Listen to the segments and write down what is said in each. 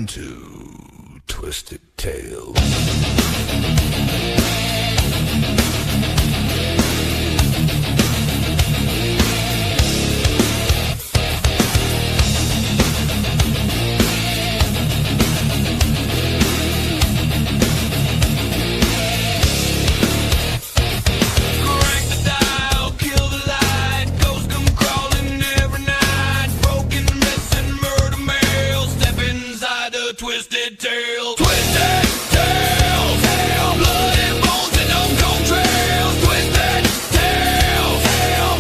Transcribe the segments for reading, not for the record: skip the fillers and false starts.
to Twisted Tales. Twisted Tales, Twisted Tales, blood and bones and uncombed trails. Twisted Tales,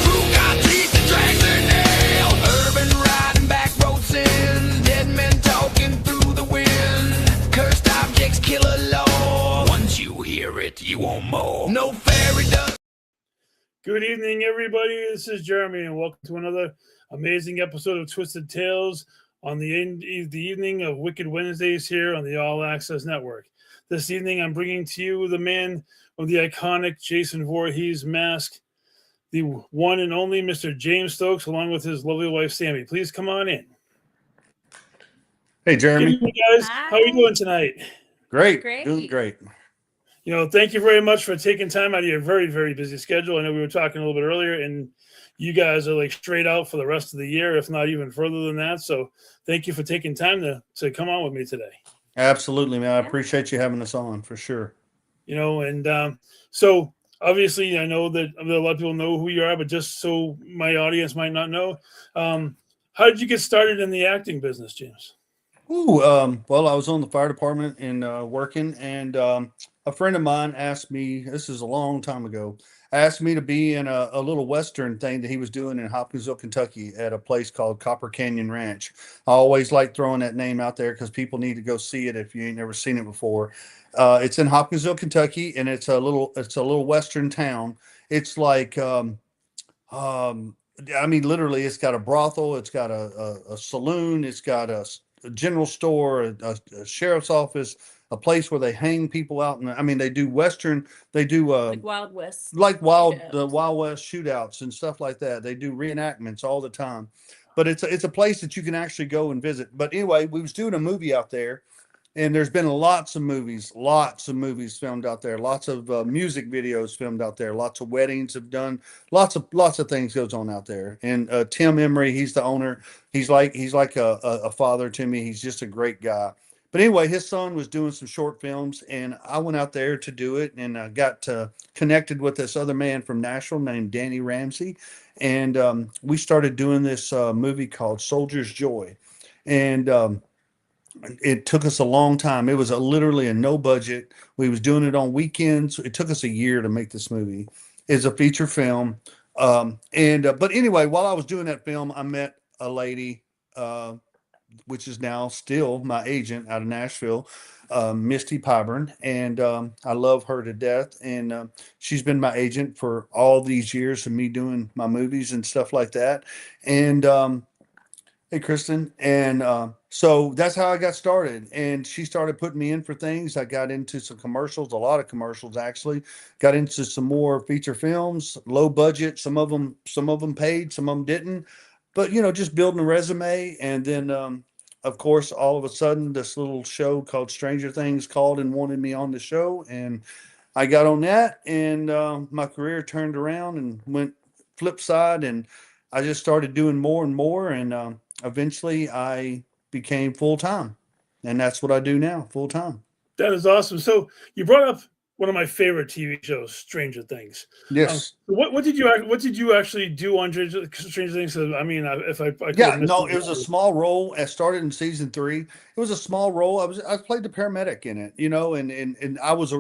who got teeth that drag their nails? Urban riding, back road sins, dead men talking through the wind. Cursed objects, killer lore. Once you hear it, you want more. No fairy dust. Good evening, everybody. This is Jeremy, and welcome to another amazing episode of Twisted Tales on the evening of Wicked Wednesdays here on the All Access Network. This evening, I'm bringing to you the man of the iconic Jason Voorhees mask, the one and only Mr. James Stokes, along with his lovely wife, Sammy. Please come on in. Hey, Jeremy. Good evening, guys. Hi. How are you doing tonight? Great. Great. Doing great. You know, thank you very much for taking time out of your very, very busy schedule. I know we were talking a little bit earlier, and you guys are like straight out for the rest of the year, if not even further than that. So thank you for taking time to come on with me today. Absolutely, man. I appreciate you having us on for sure. You know, and so obviously I know that a lot of people know who you are, but just so my audience might not know, how did you get started in the acting business, James? Well, I was on the fire department and working, and a friend of mine asked me, this is a long time ago, asked me to be in a little Western thing that he was doing in Hopkinsville, Kentucky at a place called Copper Canyon Ranch. I always like throwing that name out there because people need to go see it if you ain't never seen it before. It's in Hopkinsville, Kentucky, and it's a little Western town. It's like, I mean, literally, it's got a brothel, it's got a saloon, it's got a general store, a sheriff's office, a place where they hang people out. And I mean, they do Western, they do Like Wild West. the shootouts. Wild West shootouts and stuff like that. They do reenactments all the time, but it's a place that you can actually go and visit. But anyway, we was doing a movie out there, and there's been lots of movies filmed out there, lots of music videos filmed out there, lots of weddings have done, lots of things goes on out there. And Tim Emery, he's the owner. He's like a father to me. He's just a great guy. But anyway, his son was doing some short films, and I went out there to do it, and I got connected with this other man from Nashville named Danny Ramsey, and we started doing this movie called Soldier's Joy, and it took us a long time. It was literally a no budget. We was doing it on weekends. It took us a year to make this movie. It's a feature film, but anyway, while I was doing that film, I met a lady, which is now still my agent out of Nashville, Misty Pyburn, and I love her to death. And she's been my agent for all these years of me doing my movies and stuff like that. And hey, Kristen, and so that's how I got started. And she started putting me in for things. I got into some commercials, a lot of commercials actually. Got into some more feature films, low budget. Some of them paid, some of them didn't. But you know, just building a resume, and then of course, all of a sudden, this little show called Stranger Things called and wanted me on the show, and I got on that, and my career turned around and went flip side, and I just started doing more and more, and eventually I became full time, and that's what I do now, full time. That is awesome. So you brought up one of my favorite TV shows, Stranger Things. Yes. What did you actually do on Stranger Things? I mean, if I it was a small role. I started in season 3. It was a small role. I played the paramedic in it, you know, and I was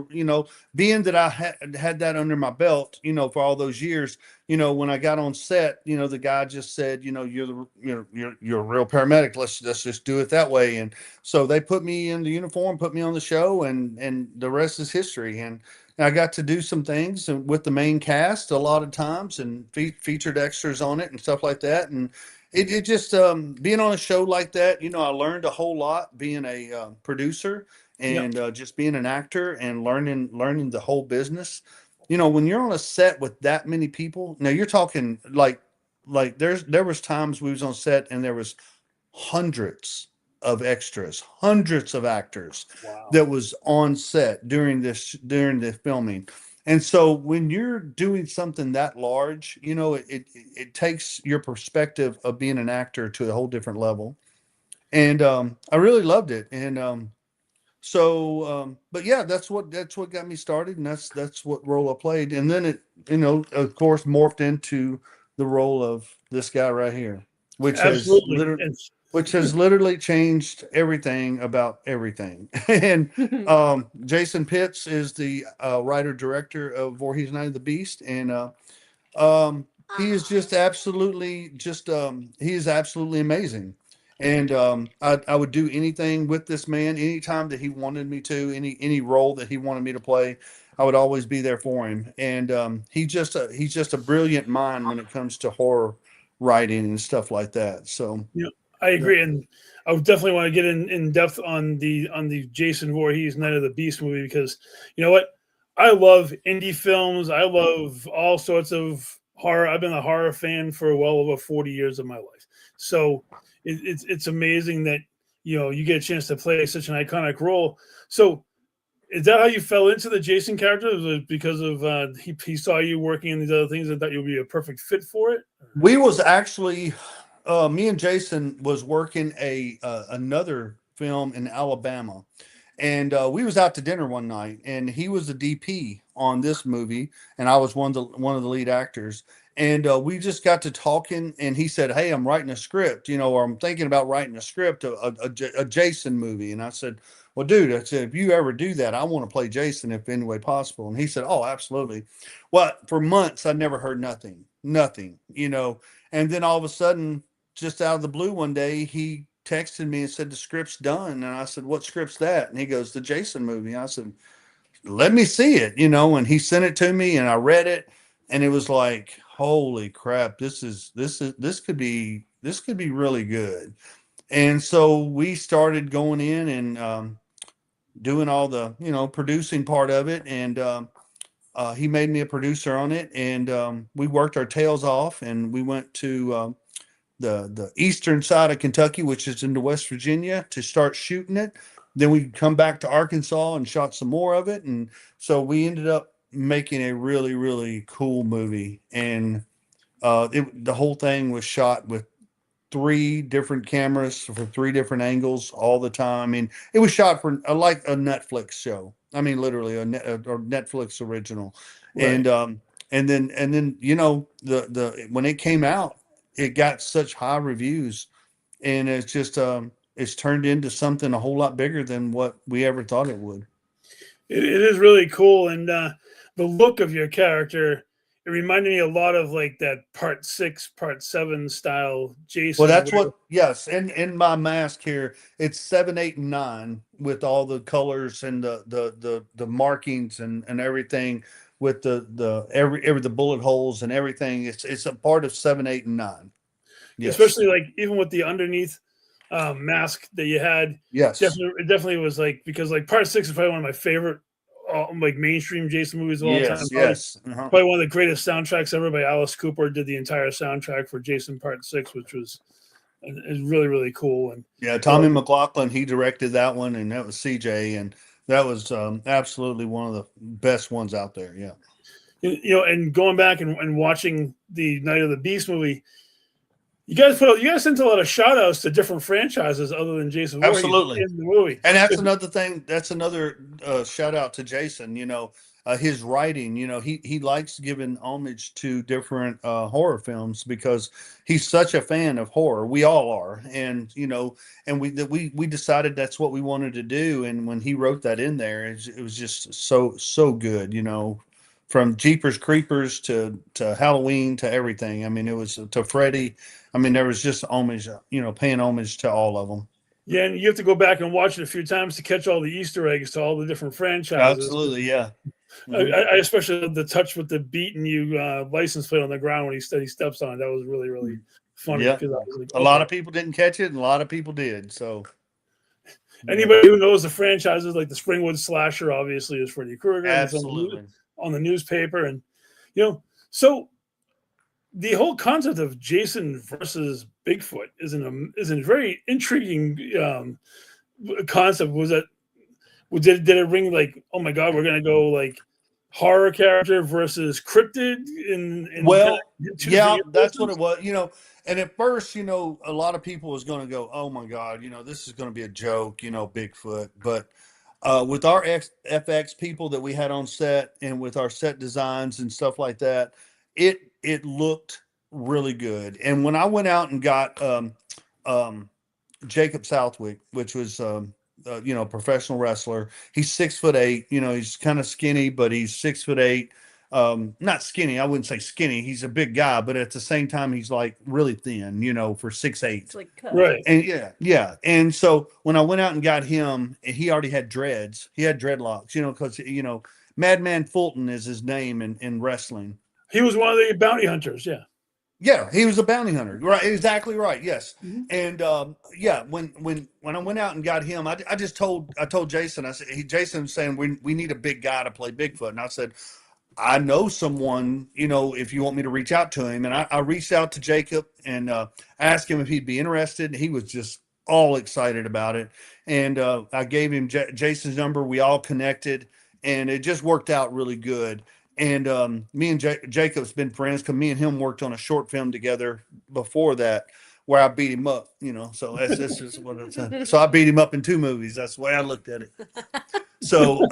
being that I had that under my belt, you know, for all those years, you know, when I got on set, you know, the guy just said, you know, you're a real paramedic. Let's just do it that way. And so they put me in the uniform, put me on the show, and the rest is history. And I got to do some things with the main cast a lot of times, and featured extras on it and stuff like that. And it just being on a show like that, you know, I learned a whole lot being a producer and just being an actor and learning the whole business. You know, when you're on a set with that many people, now you're talking like there was times we was on set and there was hundreds of extras, hundreds of actors Wow. that was on set during the filming. And so when you're doing something that large, you know, it takes your perspective of being an actor to a whole different level. And I really loved it. And but yeah, that's what got me started, and that's what role I played. And then it, you know, of course, morphed into the role of this guy right here, which has Absolutely. literally And which has literally changed everything about everything. And Jason Pitts is the writer director of Voorhees Night of the Beast, and um, he is just absolutely he is absolutely amazing. And I would do anything with this man anytime that he wanted me to, any role that he wanted me to play. I would always be there for him. And he's just a brilliant mind when it comes to horror writing and stuff like that. So you know, I yeah. agree, and I would definitely want to get in depth on the Jason Voorhees Night of the Beast movie, because you know what, I love indie films. I love all sorts of horror. I've been a horror fan for well over 40 years of my life. So it's amazing that you know you get a chance to play such an iconic role. So is that how you fell into the Jason character? Was it because of he saw you working in these other things and thought you'd be a perfect fit for it? We was actually me and Jason was working another film in Alabama, and we was out to dinner one night, and he was the DP on this movie, and I was one of the lead actors, and we just got to talking, and he said, "Hey, I'm writing a script, you know, or I'm thinking about writing a script, a Jason movie," and I said, "Well, dude," I said, "if you ever do that, I want to play Jason if any way possible," and he said, "Oh, absolutely." Well, for months I never heard nothing, you know, and then all of a sudden, just out of the blue one day, he texted me and said the script's done. And I said, "What script's that?" And he goes, "The Jason movie." I said, "Let me see it," you know, and he sent it to me and I read it, and it was like, holy crap, this could be really good. And so we started going in and doing all the, you know, producing part of it. And he made me a producer on it, and we worked our tails off, and we went to the eastern side of Kentucky, which is into West Virginia, to start shooting it. Then we come back to Arkansas and shot some more of it, and so we ended up making a really cool movie. And the whole thing was shot with three different cameras for three different angles all the time. I mean, it was shot for like a Netflix show. I mean, literally or Netflix original. Right. And then you know, the when it came out, it got such high reviews, and it's turned into something a whole lot bigger than what we ever thought it would. It is really cool, and the look of your character, it reminded me a lot of like that Part 6, Part 7 style Well, Jason. that's what, yes. And in my mask here, it's 7, 8, and 9 with all the colors and the markings and everything with every the bullet holes and everything. It's a part of 7, 8, and 9. Yes. Especially like even with the underneath mask that you had. Yes. It definitely was like, because like Part 6 is probably one of my favorite like mainstream Jason movies of all time. Yes. Yes. Uh-huh. Probably one of the greatest soundtracks ever by Alice Cooper. Did the entire soundtrack for Jason Part 6, which was is really cool. And Yeah, Tommy McLaughlin, he directed that one, and that was CJ, and that was absolutely one of the best ones out there. Yeah. you know, and going back and watching the Night of the Beast movie, you guys sent a lot of shout outs to different franchises other than Jason Voorhees Absolutely. in the movie. And that's another thing. That's another shout out to Jason. You know, his writing. You know, he likes giving homage to different horror films because he's such a fan of horror. We all are, and you know, and we decided that's what we wanted to do. And when he wrote that in there, it was just so good. You know, from Jeepers Creepers to Halloween to everything. I mean, it was to Freddy. I mean, there was just homage. You know, paying homage to all of them. Yeah, and you have to go back and watch it a few times to catch all the Easter eggs to all the different franchises. Absolutely, yeah. I, I especially love the touch with the beating you license plate on the ground when he steps on it. That was really funny. Yeah, because I was like, a lot of people didn't catch it, and a lot of people did. So anybody who knows the franchises, like the Springwood Slasher, obviously is Freddy Krueger. absolutely On the newspaper, and you know, so the whole concept of Jason versus Bigfoot is a very intriguing concept. Did it ring like, oh my god, we're gonna go like horror character versus cryptid in Well, yeah, two that's what it versions? was, and at first, a lot of people was going to go, "Oh my God, this is going to be a joke, Bigfoot." But with our FX people that we had on set and with our set designs and stuff like that, it looked really good. And when I went out and got um, Jacob Southwick, which was professional wrestler. He's 6'8". He's kind of skinny, but he's 6'8". Not skinny. I wouldn't say skinny. He's a big guy, but at the same time, he's like really thin. For 6'8". It's like cut. Right. And yeah. And so when I went out and got him, he already had dreads. He had dreadlocks. Because Madman Fulton is his name in wrestling. He was one of the bounty hunters. Yeah. Yeah, he was a bounty hunter. Right, exactly right. Yes, Mhm. and when I went out and got him, I told Jason. I said, Jason was saying we need a big guy to play Bigfoot, and I said, I know someone. If you want me to reach out to him, and I reached out to Jacob and asked him if he'd be interested. He was just all excited about it, and I gave him Jason's number. We all connected, and it just worked out really good. And me and Jacob's been friends because me and him worked on a short film together before that, where I beat him up. So that's just what I'm saying. So I beat him up in 2 movies. That's the way I looked at it. So,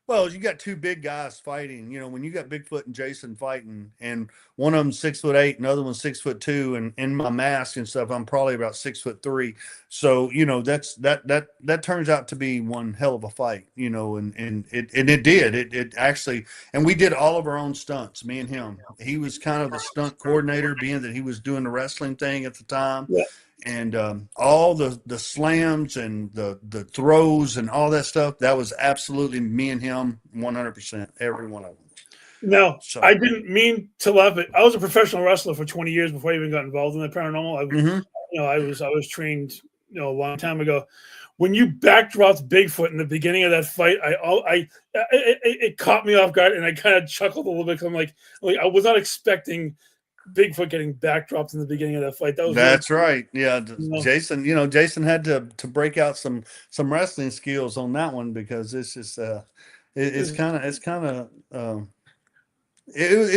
well, you got 2 big guys fighting. When you got Bigfoot and Jason fighting, and one of them 6'8", another one's 6'2", and in my mask and stuff, I'm probably about 6'3". So that turns out to be one hell of a fight. And it did. It actually, and we did all of our own stunts. Me and him. He was kind of the stunt coordinator, being that he was doing the wrestling thing at the time. Yeah. And all the slams and the throws and all that stuff, that was absolutely me and him, 100%, every one of them. Now, So I didn't mean to laugh, but I was a professional wrestler for 20 years before I even got involved in the paranormal. I was trained, a long time ago. When you backdropped Bigfoot in the beginning of that fight, it caught me off guard, and I kind of chuckled a little bit because I'm like I was not expecting Bigfoot getting backdropped in the beginning of that fight. That's right. Yeah, know. Jason had to break out some wrestling skills on that one, because it's just it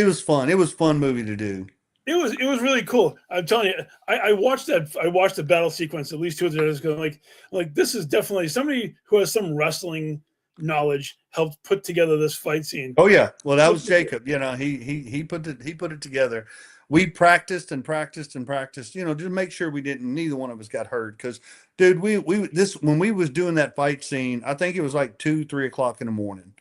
was fun. It was a fun movie to do. It was really cool. I'm telling you, I watched the battle sequence at least 2 or 3 days ago. Like this is definitely somebody who has some wrestling knowledge helped put together this fight scene. Oh yeah, well that was Jacob. He put it together. We practiced and practiced and practiced, to make sure neither one of us got hurt. Because, dude, when we was doing that fight scene, I think it was like 2-3 o'clock in the morning,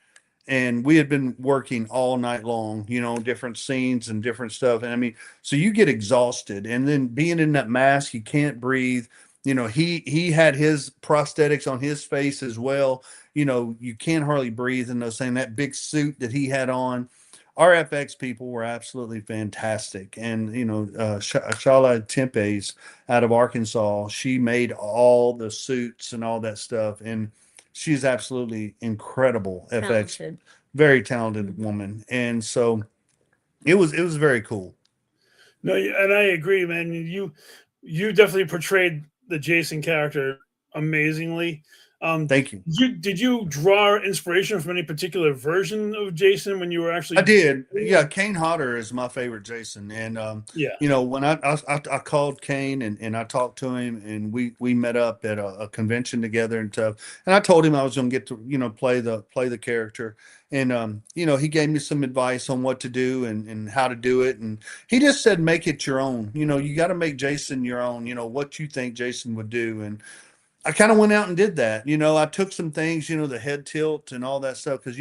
and we had been working all night long, different scenes and different stuff. And I mean, so you get exhausted, and then being in that mask, you can't breathe. He had his prosthetics on his face as well. You can't hardly breathe in those things. That big suit that he had on. Our FX people were absolutely fantastic. And, Shala Tempes out of Arkansas, she made all the suits and all that stuff. And she's absolutely incredible. FX, Talented. very talented woman. And so it was very cool. No, and I agree, man. You definitely portrayed the Jason character amazingly. Thank you. Did you draw inspiration from any particular version of Jason when you were actually? I did. Yeah, Kane Hodder is my favorite Jason, and when I called Kane and I talked to him, and we met up at a convention together and stuff, and I told him I was going to get to play the character, and he gave me some advice on what to do and how to do it, and he just said make it your own. You got to make Jason your own. What you think Jason would do, and I kind of went out and did that. I took some things, the head tilt and all that stuff. Cause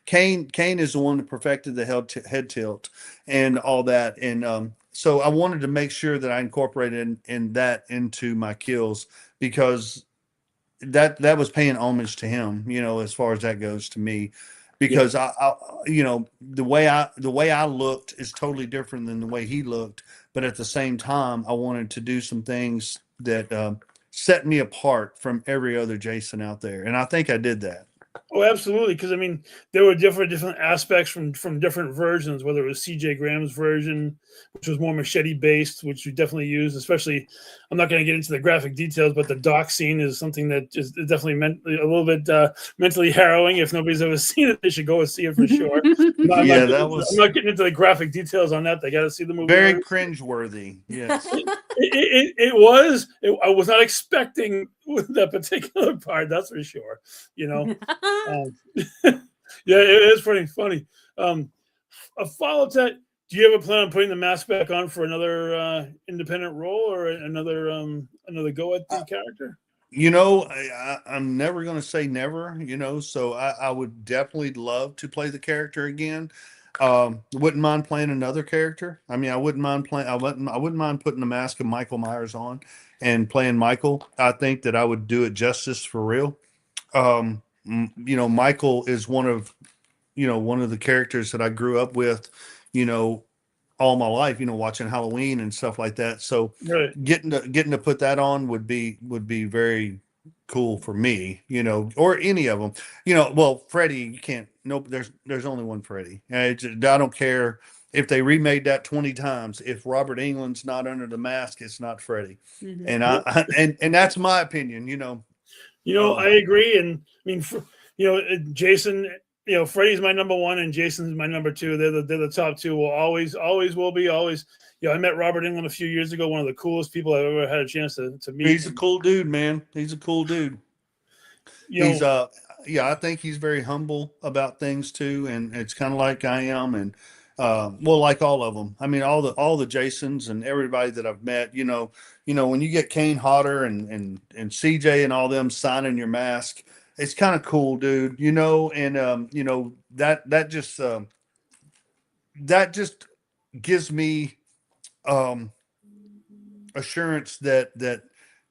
Kane is the one that perfected the head tilt and all that. And, so I wanted to make sure that I incorporated that into my kills, because that was paying homage to him, as far as that goes to me, because the way I looked is totally different than the way he looked. But at the same time, I wanted to do some things that, set me apart from every other Jason out there. And I think I did that. Oh, absolutely. Because I mean, there were different aspects from different versions. Whether it was C.J. Graham's version, which was more machete based, which we definitely used. Especially, I'm not going to get into the graphic details, but the dock scene is something that is definitely meant a little bit mentally harrowing. If nobody's ever seen it, they should go and see it for sure. Yeah, that I'm was not getting into the graphic details on that. They got to see the movie. very First. cringeworthy. Yes. It was. I was not expecting that particular part. That's for sure. You know. Yeah, it is pretty funny. Um, a follow to that. Do you ever plan on putting the mask back on for another independent role or another go at the character? You know, I'm never going to say never, you know, so I would definitely love to play the character again. Wouldn't mind playing another character. I mean, I wouldn't mind putting the mask of Michael Myers on and playing Michael. I think that I would do it justice for real. You know, Michael is one of the characters that I grew up with, you know, all my life, you know, watching Halloween and stuff like that. So Right. getting to put that on would be very cool for me, you know, or any of them, you know. Well, Freddy, you can't. Nope. There's only one Freddy. I don't care if they remade that 20 times. If Robert England's not under the mask, it's not Freddy. And and that's my opinion, you know. I agree, and I mean, Jason. Freddy's my number one, and Jason's my number two. They're the top two. Will always will be always. I met Robert England a few years ago. One of the coolest people I've ever had a chance to meet. He's a cool dude, man. He's a cool dude. He's yeah, I think he's very humble about things too, and it's kind of like I am, and well, like all of them. I mean, all the Jasons and everybody that I've met. When you get Kane Hodder and CJ and all them signing your mask, it's kind of cool, dude. And that just gives me um assurance that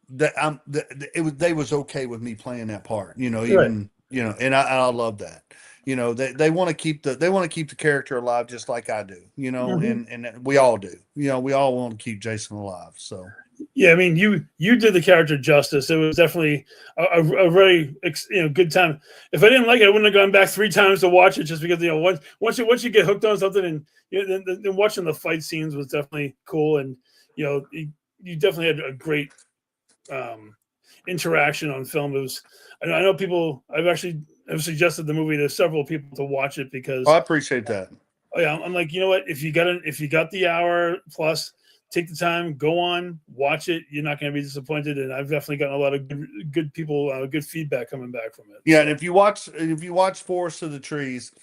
they was okay with me playing that part, Right. even, and I love that. They want to keep the character alive just like I do, Mhm. and we all do. We all want to keep Jason alive. So Yeah, I mean, you did the character justice. It was definitely a very good time. If I didn't like it, I wouldn't have gone back 3 times to watch it, just because once you get hooked on something, and then watching the fight scenes was definitely cool, and you definitely had a great um, interaction on film. It was. I know people. I've suggested the movie to several people to watch it because I appreciate that. oh yeah, I'm like, you know what? If you got the hour plus, take the time, go on, watch it. You're not going to be disappointed. And I've definitely gotten a lot of good people, good feedback coming back from it. Yeah, and if you watch Forest of the Trees,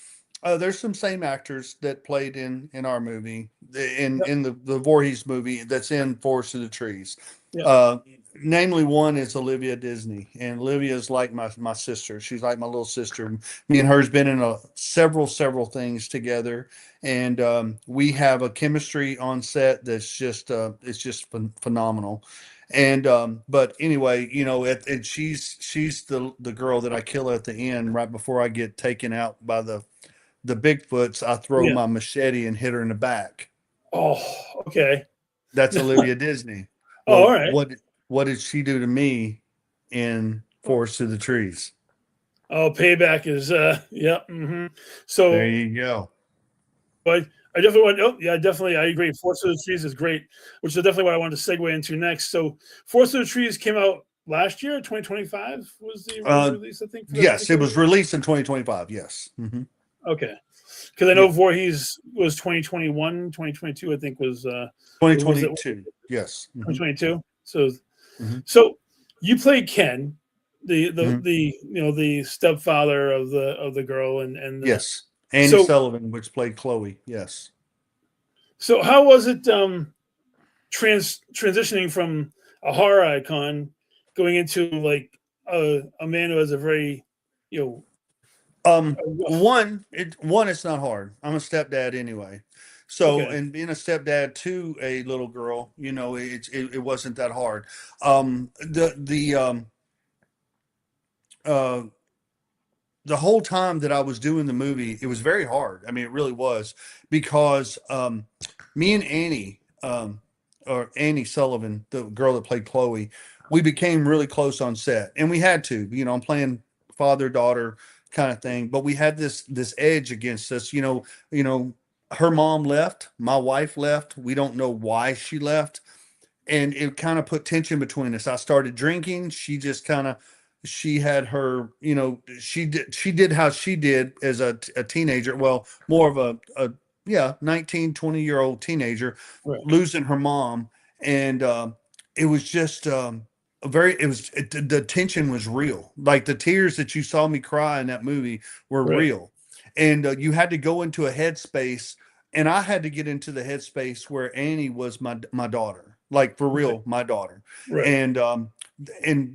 there's some same actors that played in our movie, in the Voorhees movie that's in Forest of the Trees. Yeah. Namely, one is Olivia Disney, and Olivia is like my sister. She's like my little sister. Me and her's been in several things together, and we have a chemistry on set that's just it's just phenomenal. And but anyway, and she's the girl that I kill at the end right before I get taken out by the Bigfoots. I throw Yeah. my machete and hit her in the back. Oh, okay. That's Olivia Disney. Oh, Well, all right. what did she do to me in Forest of the Trees? Oh, payback is yeah. Mm-hmm. So There you go. but I definitely want. Oh, yeah, definitely. I agree. Forest of the Trees is great, which is definitely what I wanted to segue into next. So, Forest of the Trees came out last year, 2025 was the release, I think. Yes, it was released in 2025. Yes. Mm-hmm. Okay, because I know Yeah. Voorhees was 2021, 2022. I think was 2022. Yes. Mm-hmm. 2022. So, Mm-hmm. so you played Ken, the Mhm. the stepfather of the girl, and Yes. Andy so Sullivan, which played Chloe. Yes. so how was it transitioning from a horror icon going into like a man who has a very you know rough, One, it's not hard. I'm a stepdad anyway. So, okay, and being a stepdad to a little girl, it wasn't that hard. Uh, the whole time that I was doing the movie, it was very hard. I mean, it really was, because me and Annie, or Annie Sullivan, the girl that played Chloe, we became really close on set, and we had to. I'm playing father daughter kind of thing. But we had this edge against us. Her mom left, my wife left. We don't know why she left, and it kind of put tension between us. I started drinking. She just kind of, she had her, she did how she did as a teenager. Well, more of a 19, 20-year-old teenager, Right. losing her mom. And it was just the tension was real. Like the tears that you saw me cry in that movie were Right. real. And you had to go into a headspace, and I had to get into the headspace where Annie was my daughter, like for real, my daughter. Right. And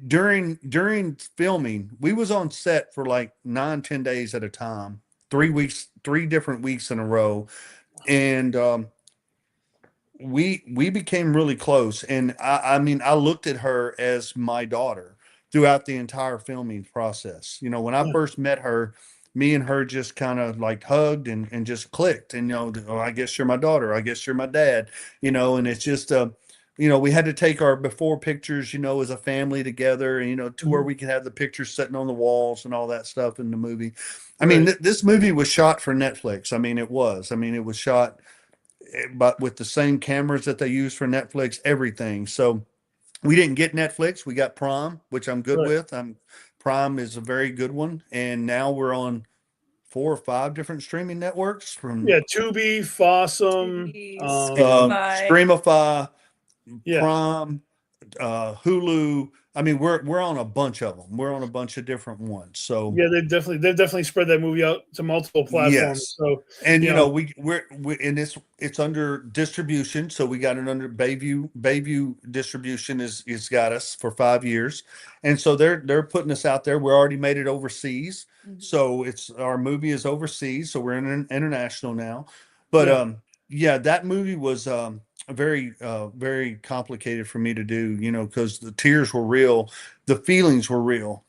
during filming, we was on set for like 9-10 days at a time, 3 weeks, 3 different weeks in a row. And we became really close. And I mean, I looked at her as my daughter throughout the entire filming process. When I first met her, me and her just kind of like hugged and just clicked. And oh, I guess you're my daughter, I guess you're my dad. And it's just we had to take our before pictures, as a family together, and to where we could have the pictures sitting on the walls and all that stuff in the movie. I mean, this movie was shot for Netflix. It was shot but with the same cameras that they use for Netflix, everything. So we didn't get Netflix. We got Prime, which I'm good with. Prime is a very good one. And now we're on 4 or 5 different streaming networks from Tubi, Fossum, Streamify, Prime, Hulu. I mean, we're on a bunch of them. We're on a bunch of different ones. So they've definitely spread that movie out to multiple platforms. Yes. So and we're and it's under distribution. So we got it under Bayview distribution is got us for 5 years, and so they're putting us out there. We already made it overseas, so our movie is overseas. So we're international now, but that movie was very very complicated for me to do, because the tears were real, the feelings were real,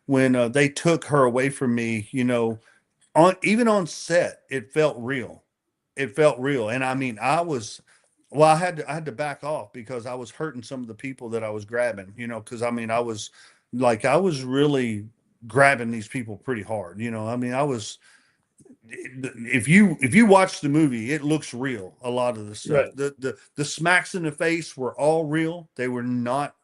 when they took her away from me, even on set, it felt real. And I mean, I had to back off because I was hurting some of the people that I was grabbing, because I mean, I was really grabbing these people pretty hard. I mean, if you watch the movie, it looks real. A lot of the stuff, the smacks in the face were all real. They were not.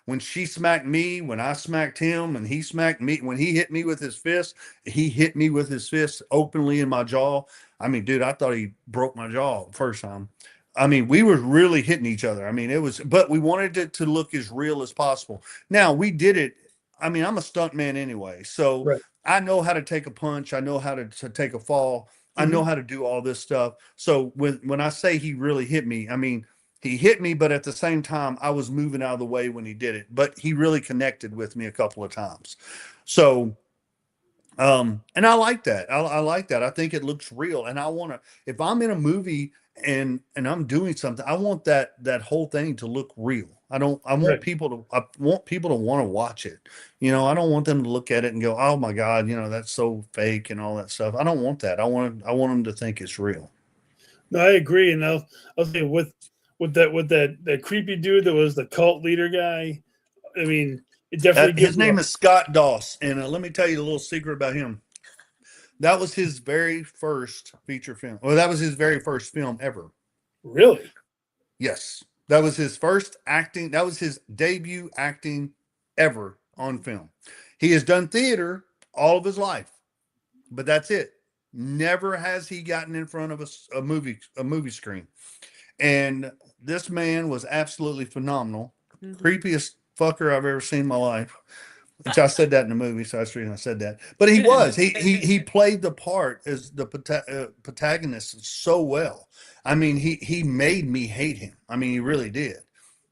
When she smacked me, when I smacked him, and he smacked me, when he hit me with his fist, he hit me with his fist openly in my jaw. I mean, dude, I thought he broke my jaw the first time. I mean, we were really hitting each other. I mean, but we wanted it to look as real as possible. Now we did it. I mean, I'm a stunt man anyway, so I know how to take a punch. I know how to take a fall. I know how to do all this stuff. So when I say he really hit me, I mean, he hit me, but at the same time, I was moving out of the way when he did it. But he really connected with me a couple of times. So, and I like that. I like that. I think it looks real. And if I'm in a movie and I'm doing something, I want that whole thing to look real. I want people to want to watch it. I don't want them to look at it and go, "Oh my God, that's so fake" and all that stuff. I don't want that. I want them to think it's real. No, I agree. And I'll say with that creepy dude that was the cult leader guy. I mean, it definitely his name is Scott Doss, and let me tell you a little secret about him. That was his very first feature film. Well, that was his very first film ever. Really? Yes. That was his first acting. That was his debut acting ever on film. He has done theater all of his life, but that's it. Never has he gotten in front of a movie screen. And this man was absolutely phenomenal. Creepiest fucker I've ever seen in my life. Which I said that in the movie, so that's the reason I said that. But he was. He played the part as the protagonist so well. I mean, he made me hate him. I mean, he really did.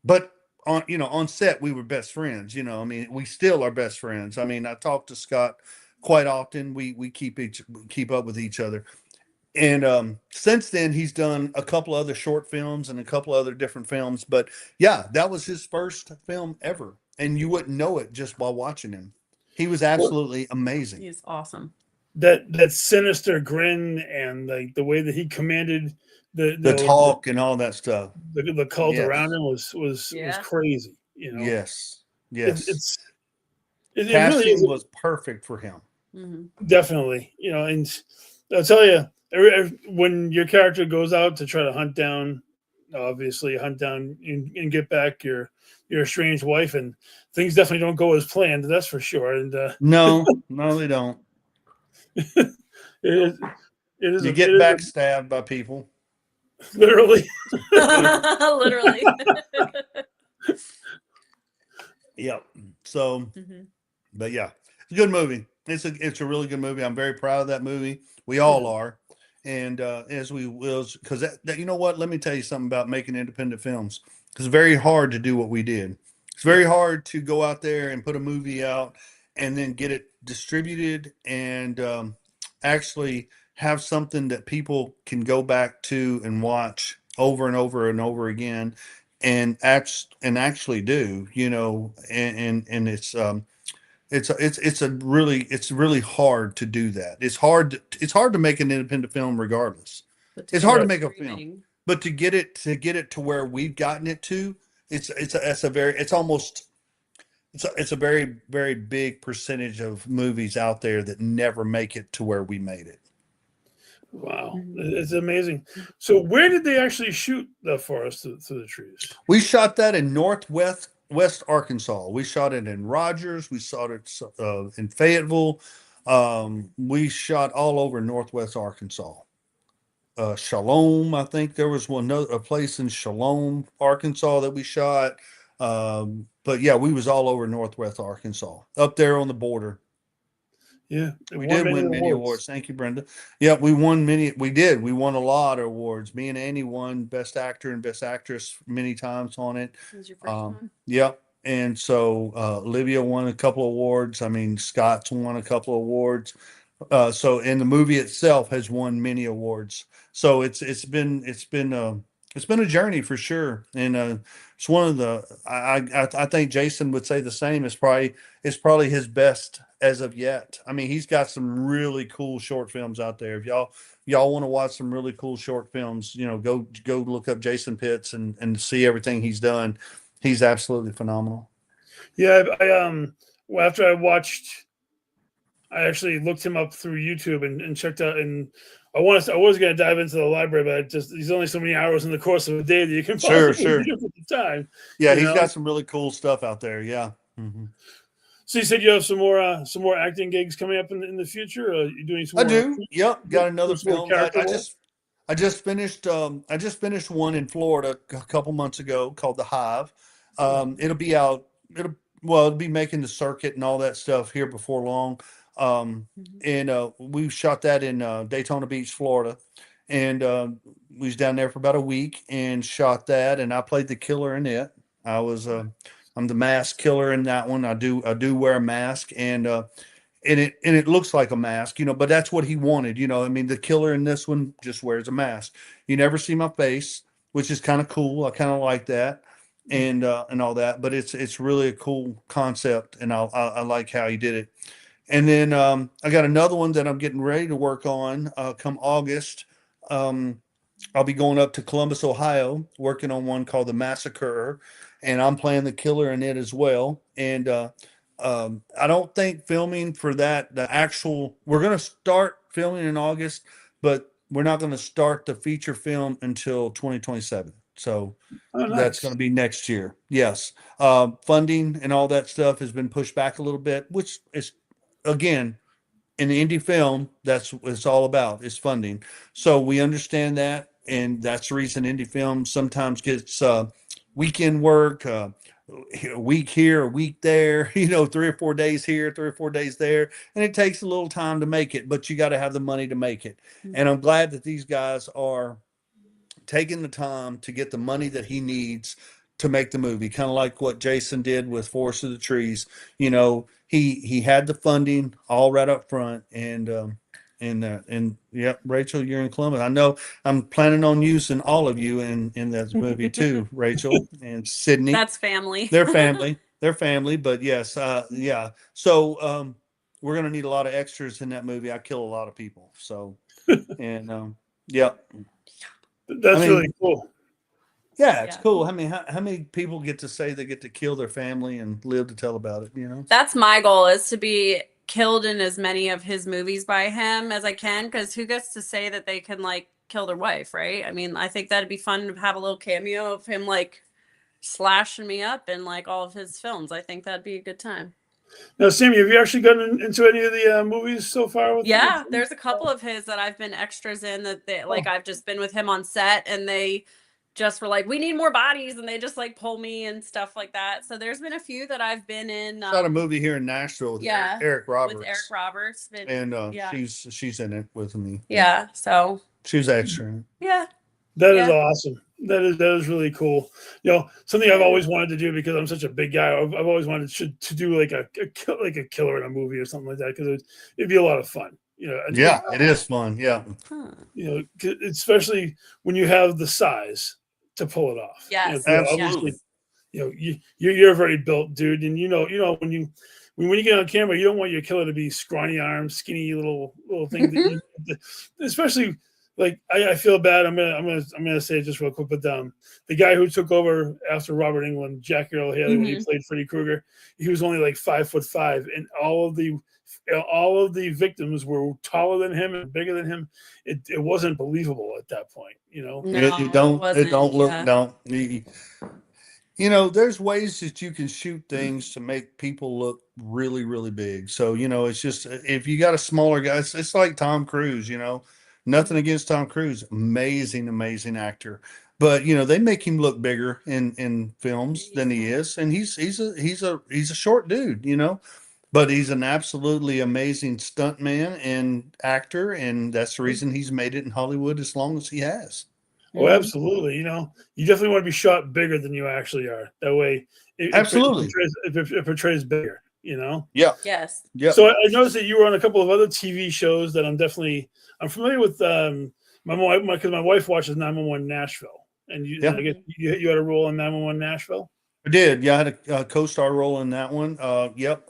But on set, we were best friends. I mean, we still are best friends. I mean, I talk to Scott quite often. We keep up with each other. And since then, he's done a couple other short films and a couple other different films. But yeah, that was his first film ever. And you wouldn't know it just while watching him. He was absolutely amazing. He's awesome. That sinister grin and like the way that he commanded the talk and all that stuff. The cult around him was crazy. Yes. It Casting really was perfect for him. Definitely, and I'll tell you, when your character goes out to try to hunt down, obviously hunt down and get back your estranged wife, and things definitely don't go as planned. That's for sure. And No, they don't. it is, it is, You it get is backstabbed by people. literally. Literally. Yep. So, but yeah, it's a good movie. It's a really good movie. I'm very proud of that movie. We all are. And as we will, because that, you know what? Let me tell you something about making independent films. It's very hard to do what we did. It's very hard to go out there and put a movie out and then get it distributed and actually have something that people can go back to and watch over and over and over again and actually do, and it's really hard to do that. It's hard to make an independent film regardless. It's hard to make a film, but to get it to where we've gotten it to, it's a very, very big percentage of movies out there that never make it to where we made it. Wow, it's amazing. So, where did they actually shoot the forest through the trees? We shot that in West Arkansas. We shot it in Rogers. We shot it in Fayetteville. We shot all over Northwest Arkansas. Shalom, I think there was a place in Shalom, Arkansas that we shot. But yeah, we was all over Northwest Arkansas, up there on the border. Yeah, We did win many awards. Thank you, Brenda. Yeah, we won many. We did. We won a lot of awards. Me and Annie won Best Actor and Best Actress many times on it. This was your first one? Yep. And so Olivia won a couple of awards. I mean, Scott's won a couple of awards. So, and the movie itself has won many awards. So it's been a journey for sure. And it's one of the I think Jason would say the same. It's probably his best as of yet. I mean, he's got some really cool short films out there. If y'all want to watch some really cool short films, go look up Jason Pitts and see everything he's done. He's absolutely phenomenal. Yeah, well, after I actually looked him up through YouTube and checked out, and I was going to dive into the library, but there's only so many hours in the course of a day that you can Sure. do at the time. Yeah, he's got some really cool stuff out there. Yeah. Mm-hmm. So you said you have some more acting gigs coming up in the future. You doing some? I more do. Yep, got another film. I just finished one in Florida a couple months ago called The Hive. It'll be out. It'll be making the circuit and all that stuff here before long. And we shot that in Daytona Beach, Florida, and we was down there for about a week and shot that. And I played the killer in it. I'm the mask killer in that one. I do wear a mask, and it looks like a mask, but that's what he wanted. I mean, the killer in this one just wears a mask. You never see my face, which is kind of cool. I kind of like that, and all that. But it's really a cool concept, and I like how he did it. And then I got another one that I'm getting ready to work on come August. I'll be going up to Columbus, Ohio, working on one called The Massacre, and I'm playing the killer in it as well. And I don't think filming for that, we're going to start filming in August, but we're not going to start the feature film until 2027. So that's going to be next year. Yes. Funding and all that stuff has been pushed back a little bit, which is, again, in the indie film, that's what it's all about, is funding. So we understand that, and that's the reason indie film sometimes gets weekend work, a week here, a week there, 3 or 4 days here, 3 or 4 days there, and it takes a little time to make it, but you got to have the money to make it. And I'm glad that these guys are taking the time to get the money that he needs to make the movie, kind of like what Jason did with Forest of the Trees. He had the funding all right up front, and yeah, Rachel, you're in Columbus. I know I'm planning on using all of you in that movie too, Rachel and Sydney. That's family. They're family, but yes, yeah. So we're gonna need a lot of extras in that movie. I kill a lot of people, so and yeah. That's really cool. Yeah, it's cool. How many people get to say they get to kill their family and live to tell about it? That's my goal, is to be killed in as many of his movies by him as I can, because who gets to say that they can like kill their wife, right? I mean, I think that'd be fun to have a little cameo of him like slashing me up in like all of his films. I think that'd be a good time. Now, Sammy, have you actually gotten into any of the movies so far? Yeah, there's a couple of his that I've been extras in that they like I've just been with him on set and they just were like, we need more bodies, and they just like pull me and stuff like that. So there's been a few that I've been in. Shot a movie here in Nashville with Yeah, Eric Roberts. with Eric Roberts. And yeah. she's in it with me. Yeah, so She was extra. yeah. That is Yeah. awesome. That is really cool. You know, something I've always wanted to do because I'm such a big guy. I've always wanted to do like a killer in a movie or something like that because it'd be a lot of fun. You know, Yeah, it is fun. Yeah. Huh. You know, especially when you have the size to pull it off. Yes, you know, Absolutely. obviously, you know, you're a very built dude, and you know when you get on camera, you don't want your killer to be scrawny arms, skinny little thing. Especially like I feel bad. I'm gonna say it just real quick, but the guy who took over after Robert Englund, Jackie Earl Haley, when he played Freddy Krueger, he was only like 5'5", and all of the victims were taller than him and bigger than him. It wasn't believable at that point, you know. No, it don't wasn't, look yeah. don't. You know, there's ways that you can shoot things to make people look really, really big. So, you know, it's just if you got a smaller guy, it's like Tom Cruise, you know. Nothing against Tom Cruise. Amazing actor. But you know, they make him look bigger in films than he is. And he's a short dude, you know. But he's an absolutely amazing stuntman and actor, and that's the reason he's made it in Hollywood as long as he has. Oh, absolutely. You know, you definitely want to be shot bigger than you actually are. That way, Absolutely. it portrays bigger. You know. Yeah. Yes. Yeah. So I noticed that you were on a couple of other TV shows that I'm familiar with. Because my wife watches 911 Nashville, and I guess you had a role in 911 Nashville. I did. Yeah, I had a co-star role in that one. Yep.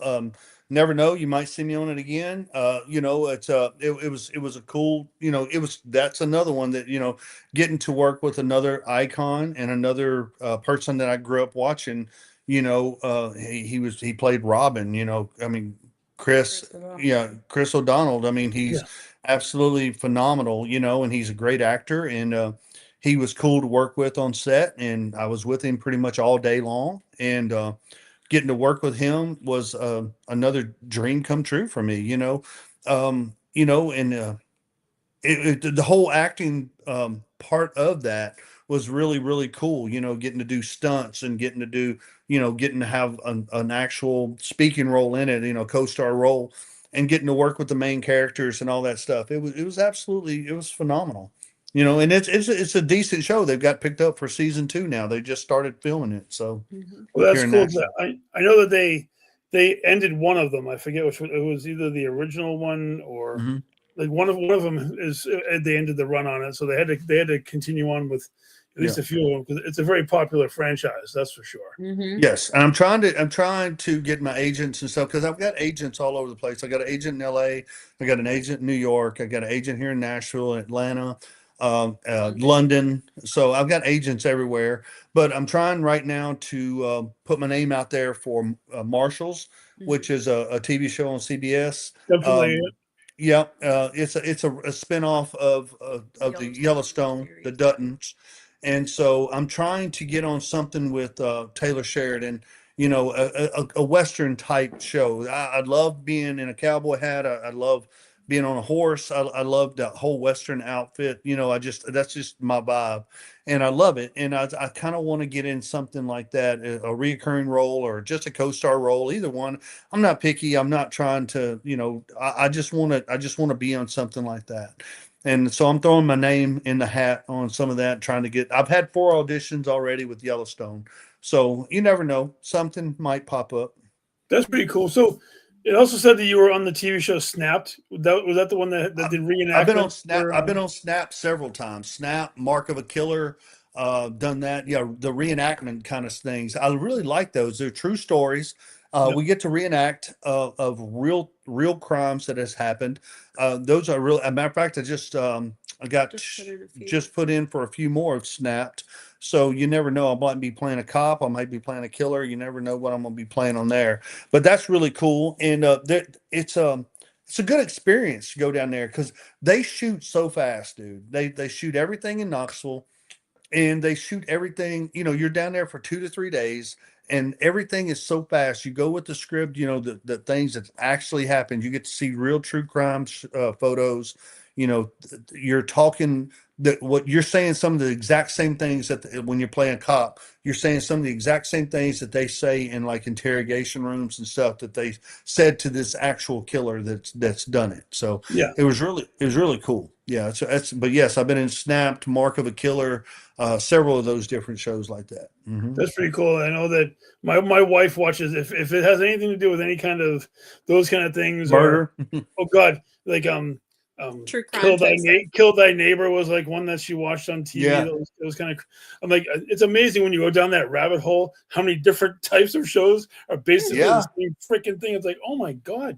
Never know. You might see me on it again. You know, it was a cool, you know, that's another one that, you know, getting to work with another icon and another person that I grew up watching, you know, he played Robin, you know, I mean, Chris O'Donnell. I mean, he's absolutely phenomenal, you know, and he's a great actor, and he was cool to work with on set, and I was with him pretty much all day long, and getting to work with him was another dream come true for me, you know. You know, and the whole acting part of that was really, really cool, you know, getting to do stunts and getting to do, you know, getting to have an actual speaking role in it, you know, co-star role, and getting to work with the main characters and all that stuff. It was phenomenal. You know, and it's a decent show. They've got picked up for season 2 now. They just started filming it. So Well, that's here in cool. Nashville. I know that they ended one of them. I forget which one. It was either the original one or like one of them is they ended the run on it, so they had to continue on with at least a few of them because it's a very popular franchise. That's for sure. Yes, and I'm trying to get my agents and stuff because I've got agents all over the place. I got an agent in LA, I got an agent in New York, I got an agent here in Nashville, Atlanta, London. So I've got agents everywhere, but I'm trying right now to put my name out there for Marshalls, which is a TV show on CBS. Definitely. Yeah, it's a spinoff of the Yellowstone, the Duttons, and so I'm trying to get on something with Taylor Sheridan, you know, a Western type show. I love being in a cowboy hat. I love being on a horse. I love the whole Western outfit. You know, that's just my vibe, and I love it. And I kind of want to get in something like that, a reoccurring role or just a co-star role, either one. I'm not picky. I'm not trying to, you know, I just want to be on something like that. And so I'm throwing my name in the hat on some of that, trying to get. I've had 4 auditions already with Yellowstone, so you never know, something might pop up. That's pretty cool. So it also said that you were on the TV show Snapped. Was that the one that did reenactment? I've been on Snap several times. Snap, Mark of a Killer, done that. Yeah, the reenactment kind of things. I really like those. They're true stories. We get to reenact of real crimes that has happened. Those are real. As a matter of fact, I just put in for a few more of Snapped. So you never know. I might be playing a cop. I might be playing a killer. You never know what I'm going to be playing on there. But that's really cool. And it's a good experience to go down there because they shoot so fast, dude. They shoot everything in Knoxville, and they shoot everything. You're down there for 2 to 3 days, and everything is so fast. You go with the script, the things that actually happened. You get to see real true crime photos. You're talking that what you're saying, some of the exact same things that when you're playing cop, you're saying some of the exact same things that they say in like interrogation rooms and stuff that they said to this actual killer that's done it. So Yeah. it was really cool. Yeah. So but yes, I've been in Snapped, Mark of a Killer, several of those different shows like that. That's pretty cool. I know that my wife watches if it has anything to do with any kind of those kind of things. Murder. Or, oh God, like True crime type stuff. Kill Thy Neighbor was like one that she watched on TV. Yeah. It was kind of. I'm like, it's amazing when you go down that rabbit hole. How many different types of shows are basically Yeah. the same freaking thing? It's like, oh my God,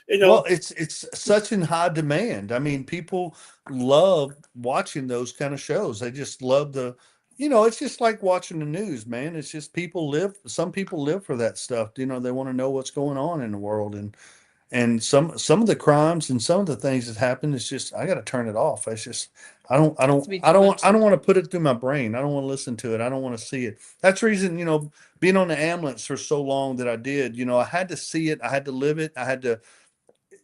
Well, it's such in high demand. I mean, people love watching those kind of shows. They just love it's just like watching the news, man. It's just some people live for that stuff. They want to know what's going on in the world, and some of the crimes and some of the things that happen, it's just I got to turn it off. It's just I don't want to put it through my brain. I don't want to listen to it. I don't want to see it. That's the reason, being on the ambulance for so long that I did, I had to see it. I had to live it.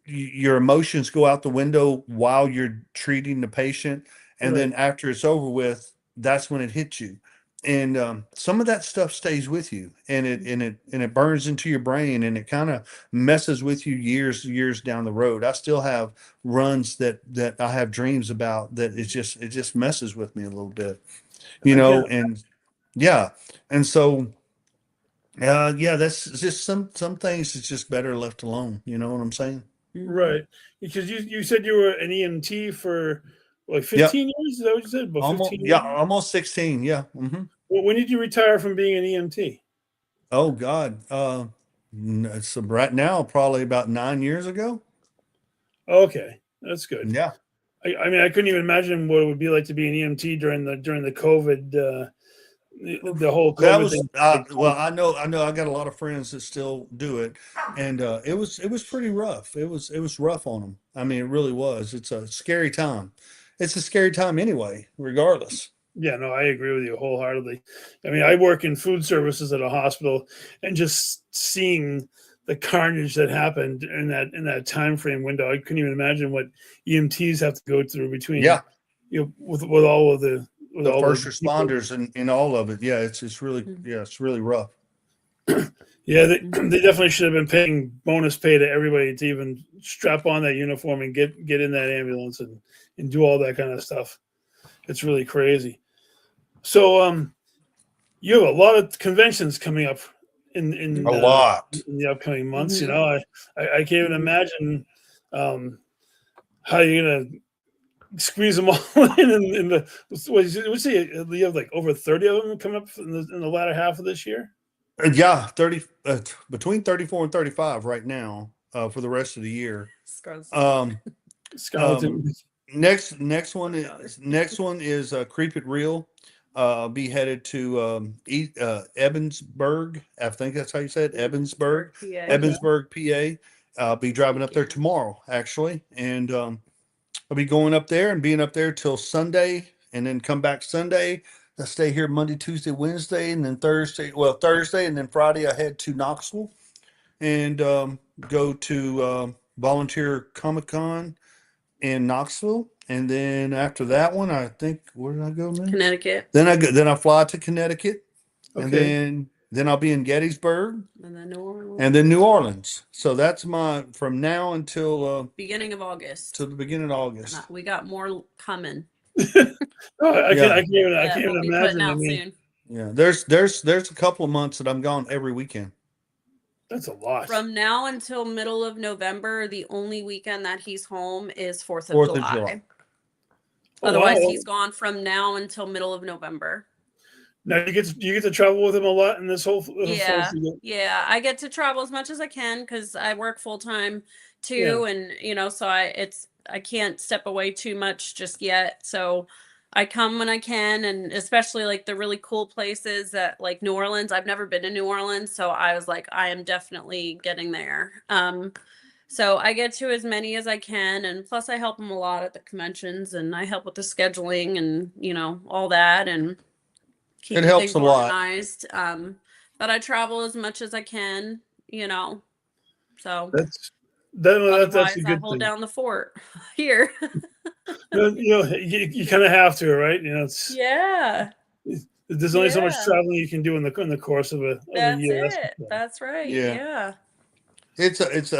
Your emotions go out the window while you're treating the patient. And then after it's over with, that's when it hits you. And some of that stuff stays with you, and it burns into your brain, and it kind of messes with you years down the road. I still have runs that I have dreams about that it just messes with me a little bit, and yeah. And so, yeah, that's just some things it's just better left alone. You know what I'm saying? right. Because you said you were an EMT for like 15 years. Is that what you said? About 15 years? Almost 16. Yeah. Well, when did you retire from being an EMT? Oh God. It's right now, probably about 9 years ago. Okay, that's good. Yeah. I mean, I couldn't even imagine what it would be like to be an EMT during the COVID, the whole COVID That was thing. well, I know I got a lot of friends that still do it, and it was pretty rough. It was rough on them. I mean, it really was. It's a scary time. It's a scary time anyway, regardless. Yeah, no, I agree with you wholeheartedly. I mean, I work in food services at a hospital, and just seeing the carnage that happened in that time frame window, I couldn't even imagine what EMTs have to go through between. Yeah. With all of the First responders and all of it. Yeah, it's really it's really rough. Yeah, they definitely should have been paying bonus pay to everybody to even strap on that uniform and get in that ambulance and do all that kind of stuff. It's really crazy. So you have a lot of conventions coming up in A lot. in the upcoming months. I can't even imagine how you're gonna squeeze them all in the what you say you have like over 30 of them coming up in the latter half of this year. Yeah, 30 between 34 and 35 right now for the rest of the year. Skeleton. Next one is Creep It Real. Be headed to Evansburg. I think that's how you said it, Evansburg. Yeah. Evansburg, PA. Be driving up there tomorrow, actually, and I'll be going up there and being up there till Sunday, and then come back Sunday. I stay here Monday, Tuesday, Wednesday, and then Thursday, and then Friday I head to Knoxville and go to Volunteer Comic Con in Knoxville. And then after that one, I think, where did I go next? Connecticut. Then I fly to Connecticut, and Okay. then I'll be in Gettysburg, And then New Orleans. and then New Orleans. So that's from now until Beginning of August. to the beginning of August. We got more coming. I Yeah. can't even We'll be imagine. putting out I mean, soon. Yeah, there's a couple of months that I'm gone every weekend. that's a lot. From now until middle of November, the only weekend that he's home is 4th of 4th of July. July. Oh, Otherwise, wow. he's gone from now until middle of November. Now you get to travel with him a lot in this whole Yeah. Yeah, I get to travel as much as I can because I work full time too, and so I can't step away too much just yet. So I come when I can, and especially like the really cool places that like New Orleans. I've never been to New Orleans, so I was like, I am definitely getting there. So I get to as many as I can, and plus I help them a lot at the conventions, and I help with the scheduling and all that, and It keeping helps things a lot. organized. But I travel as much as I can, so That's a otherwise I good hold thing. down the fort here. You kind of have to, right? Yeah. There's only so much Yeah. traveling you can do in the course of a That's year. That's for it. sure. That's right. Yeah. Yeah. It's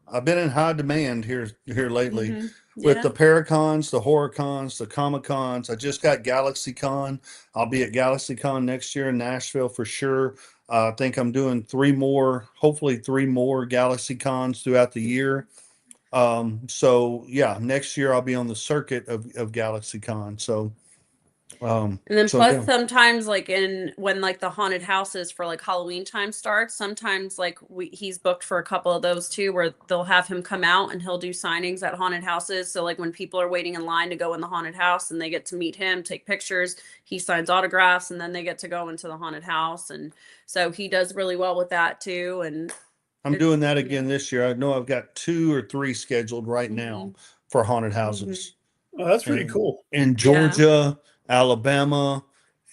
I've been in high demand here lately Hmm. with Yeah. the Paracons, the HorrorCons, the Comic Cons. I just got GalaxyCon. I'll be at GalaxyCon next year in Nashville for sure. I think I'm doing hopefully three more GalaxyCons throughout the year. So yeah, next year I'll be on the circuit of GalaxyCon. And then So plus yeah. sometimes like when like the haunted houses for like Halloween time starts, sometimes like he's booked for a couple of those too, where they'll have him come out and he'll do signings at haunted houses. So like when people are waiting in line to go in the haunted house and they get to meet him, take pictures, he signs autographs, and then they get to go into the haunted house. And so he does really well with that too. And I'm doing it's that again this year. I know I've got two or three scheduled right now for haunted houses. Oh, that's pretty And cool. in Yeah. Georgia, Alabama,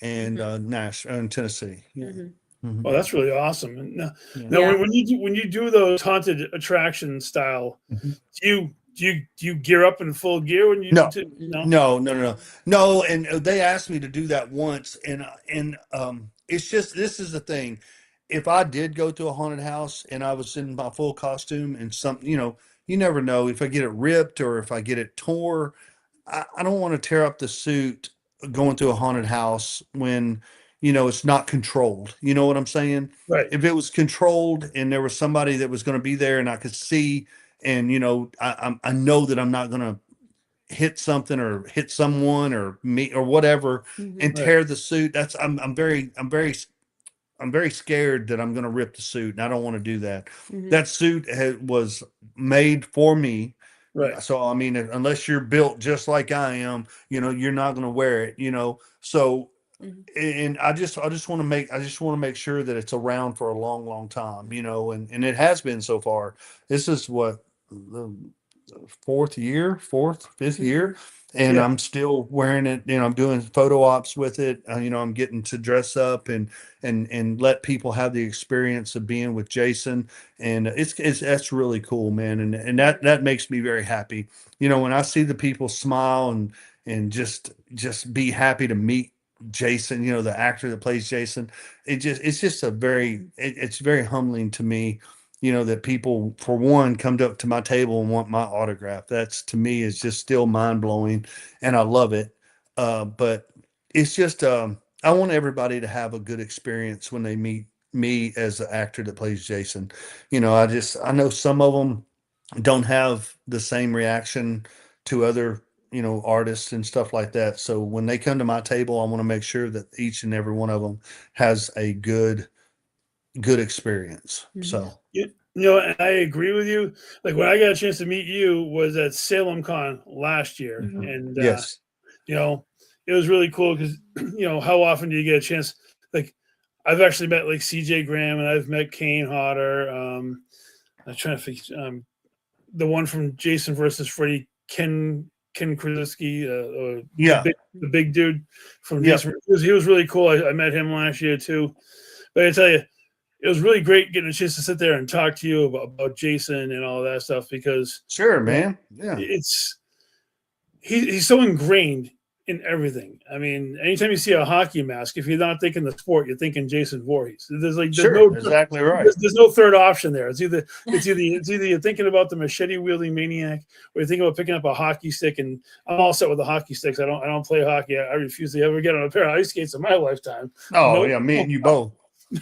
and Mhm. Nashville and Tennessee. Yeah. Mhm. Mhm. Oh, that's really awesome. And Yeah. now Yeah. when you do those haunted attraction style, Mhm. do you gear up in full gear when you No, no? no. And they asked me to do that once, and it's just this is the thing. If I did go to a haunted house and I was in my full costume and you never know if I get it ripped or if I get it tore. I don't want to tear up the suit going to a haunted house when it's not controlled. You know what I'm saying? Right. If it was controlled and there was somebody that was going to be there and I could see, and I know that I'm not going to hit something or hit someone or me or whatever and Mhm. Right. tear the suit. I'm very scared that I'm going to rip the suit, and I don't want to do that. Mhm. That suit was made for me. Right. So I mean, unless you're built just like I am, you're not going to wear it. So, Mhm. and I just want to make sure that it's around for a long, long time, and it has been so far. This is what the fifth year, Mhm. and Yeah. I'm still wearing it. I'm doing photo ops with it. I'm getting to dress up and let people have the experience of being with Jason, and it's that's really cool, man, and that makes me very happy. When I see the people smile and just be happy to meet Jason, the actor that plays Jason, it's just it's very humbling to me, that people, for one, come up to my table and want my autograph. That's, to me, is just still mind blowing, and I love it. But it's just, I want everybody to have a good experience when they meet me as the actor that plays Jason. I know some of them don't have the same reaction to other, artists and stuff like that. So when they come to my table, I want to make sure that each and every one of them has a good experience. Mhm. So. And I agree with you. Like when I got a chance to meet you was at Salem Con last year, Mhm. and Yes. you know, it was really cool because how often do you get a chance? Like I've actually met like CJ Graham and I've met Kane Hodder. I'm trying to think. The one from Jason versus Freddy, Ken Krasinski, Yeah. the big dude from Yep. Jason. He was really cool. I met him last year too. But I tell you, it was really great getting a chance to sit there and talk to you about Jason and all that stuff because Sure, you know, man. Yeah. it's he's so ingrained in everything. I mean, anytime you see a hockey mask, if you're not thinking the sport, you're thinking Jason Voorhees. There's Sure. Exactly right. there's no third option there. It's either you're thinking about the machete wielding maniac, or you're thinking about picking up a hockey stick. And I'm all set with the hockey sticks. I don't play hockey. I refuse to ever get on a pair of ice skates in my lifetime. Oh, Nope, yeah. Me and you both.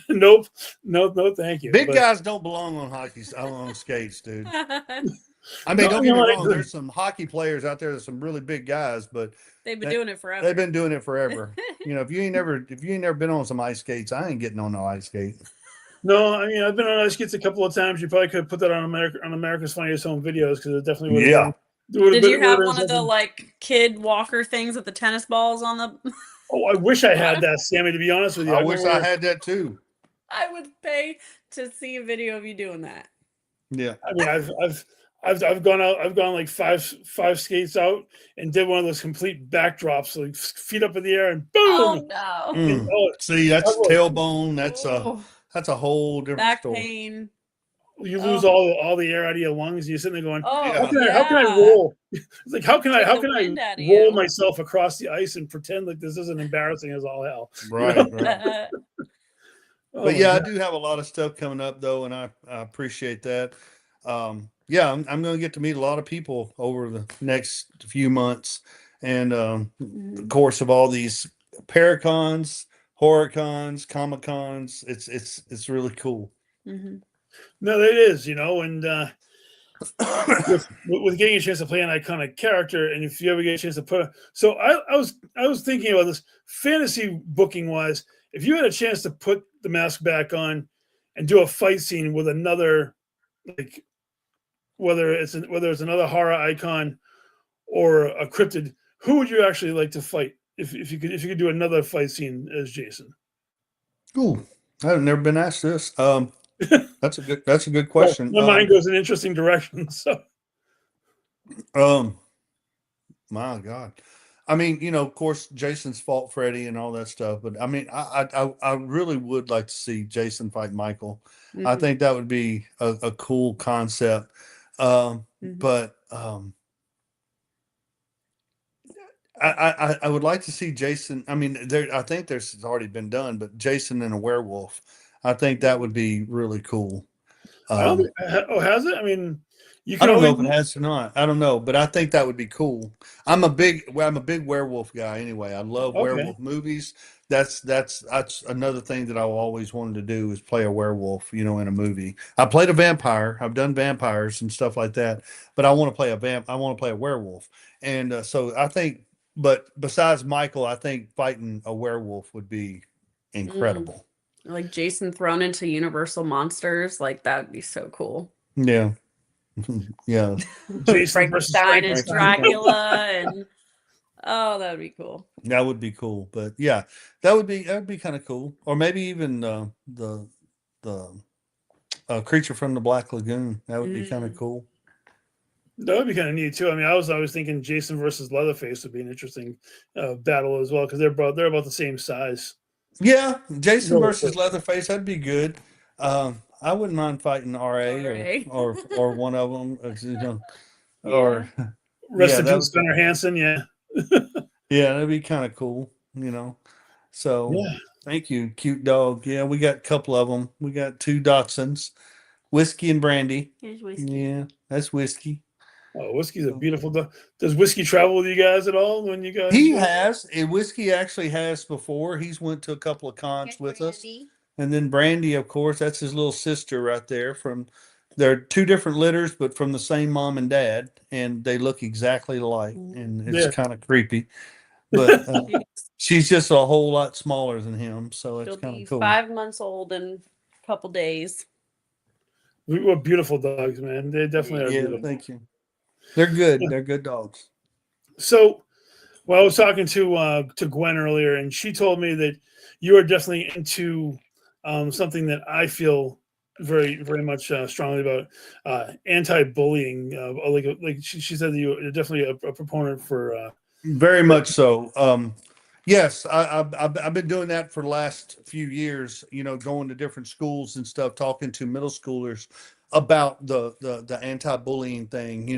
nope, no, thank you. Big But guys don't belong on skates, dude. I mean, no, don't get me I wrong. agree. There's some hockey players out there. There's some really big guys, but They've been that, doing it they've forever. been doing it forever. If you ain't never been on some ice skates, I ain't getting on no ice skate. No, I mean I've been on ice skates a couple of times. You probably could put that on America's Funniest Home Videos because it definitely would have Yeah. been Did you have one of the like kid walker things with the tennis balls on the? Oh, I wish I had that, Sammy. To be honest with you, I wish I had that too. I would pay to see a video of you doing that. Yeah. I mean, I've gone out. I've gone like five skates out and did one of those complete backdrops, like feet up in the air and boom. Oh no! And, oh, See, that's was- tailbone. Oh, That's a whole different back story. pain. you lose all the air out of your lungs. And you're sitting there going, Oh, Yeah. how can I roll? It's like how can I Take the wind out of roll you. myself across the ice and pretend like this isn't embarrassing as all hell? Right. know? Right. Oh, But my yeah, I God. do have a lot of stuff coming up though, and I appreciate that. Yeah, I'm going to get to meet a lot of people over the next few months, and the course of all these Paracons, Horrorcons, Comic Cons. It's really cool. Mm-hmm. No, it is, and with getting a chance to play an iconic character, and if you ever get a chance to so I was thinking about this fantasy booking wise. If you had a chance to put the mask back on and do a fight scene with another, like whether it's another horror icon or a cryptid, who would you actually like to fight if you could do another fight scene as Jason? Ooh, I've never been asked this. That's a good question. Well, my mind goes in interesting directions. So. My God. I mean, of course, Jason's fought Freddy and all that stuff, but I mean, I really would like to see Jason fight Michael. Mm-hmm. I think that would be a cool concept. But I would like to see Jason. I mean, I think there's already been done, but Jason and a werewolf. I think that would be really cool. I don't think, has it? I mean, I don't know if it has or not. I don't know, but I think that would be cool. I'm a big werewolf guy anyway. I love werewolf movies. That's another thing that I always wanted to do is play a werewolf, in a movie. I played a vampire. I've done vampires and stuff like that, but I want to play I want to play a werewolf. And so I think, but besides Michael, I think fighting a werewolf would be incredible. Like Jason thrown into Universal Monsters, like that would be so cool. Yeah. Yeah. Jason Frankenstein as Dracula, and that would be cool. That would be cool, but yeah, that would be kind of cool. Or maybe even the creature from the Black Lagoon. That would be kind of cool. That would be kind of neat too. I mean, I was always thinking Jason versus Leatherface would be an interesting battle as well because they're about the same size. Yeah, Jason versus Leatherface, that'd be good. I wouldn't mind fighting RA. or one of them, or Rest in peace, Gunnar Hansen. Yeah, yeah, that'd be kind of cool, So thank you, cute dog. Yeah, we got a couple of them. We got 2 Dachshunds, Whiskey and Brandy. Here's Whiskey. Yeah, that's Whiskey. Oh, Whiskey's a beautiful dog. Does Whiskey travel with you guys at all when you guys? He has. Whiskey actually has before. He's went to a couple of cons with us. And then Brandy, of course, that's his little sister right there. They're 2 different litters, but from the same mom and dad, and they look exactly alike. And it's kind of creepy, but she's just a whole lot smaller than him, so it's kind of cool. 5 months old in a couple days. We're beautiful dogs, man. They definitely are. Yeah, beautiful. thank you. They're good. They're good dogs. So, I was talking to Gwen earlier, and she told me that you are definitely into something that I feel very, very much strongly about, anti-bullying. Like she said that you're definitely a proponent for. Very much so. Yes, I've been doing that for the last few years. Going to different schools and stuff, talking to middle schoolers about the anti-bullying thing.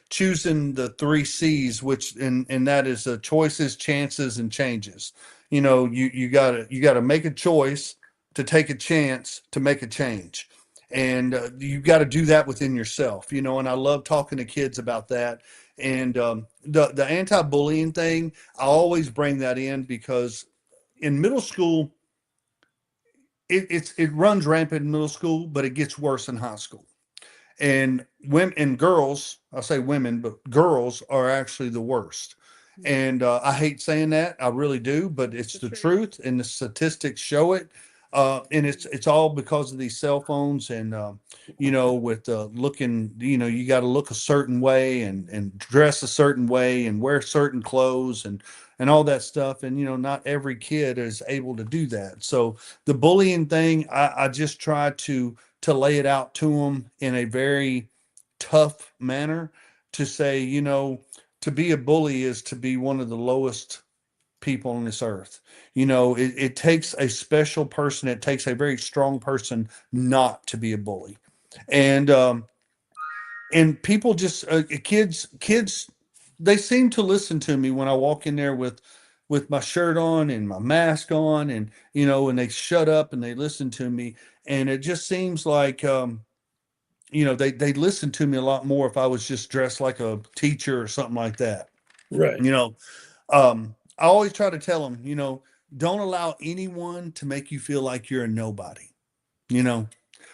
Choosing the 3 C's, which and that is choices, chances, and changes. You gotta make a choice to take a chance to make a change, and you got to do that within yourself. And I love talking to kids about that. And the anti-bullying thing, I always bring that in because in middle school, it runs rampant in middle school, but it gets worse in high school. And women and girls, I say women, but girls are actually the worst. And I hate saying that, I really do, but it's the truth, and the statistics show it. And it's all because of these cell phones and you know, with looking, you know, you got to look a certain way and dress a certain way and wear certain clothes and all that stuff. And you know, not every kid is able to do that. So the bullying thing, I just try to lay it out to them in a very tough manner, to say, you know, to be a bully is to be one of the lowest people on this earth. You know, it takes a special person, it takes a very strong person not to be a bully. And and people just kids, they seem to listen to me when I walk in there with my shirt on and my mask on, and you know, and they shut up and they listen to me. And it just seems like you know, they listen to me a lot more if I was just dressed like a teacher or something like that. Right. You know, I always try to tell them, you know, don't allow anyone to make you feel like you're a nobody, you know,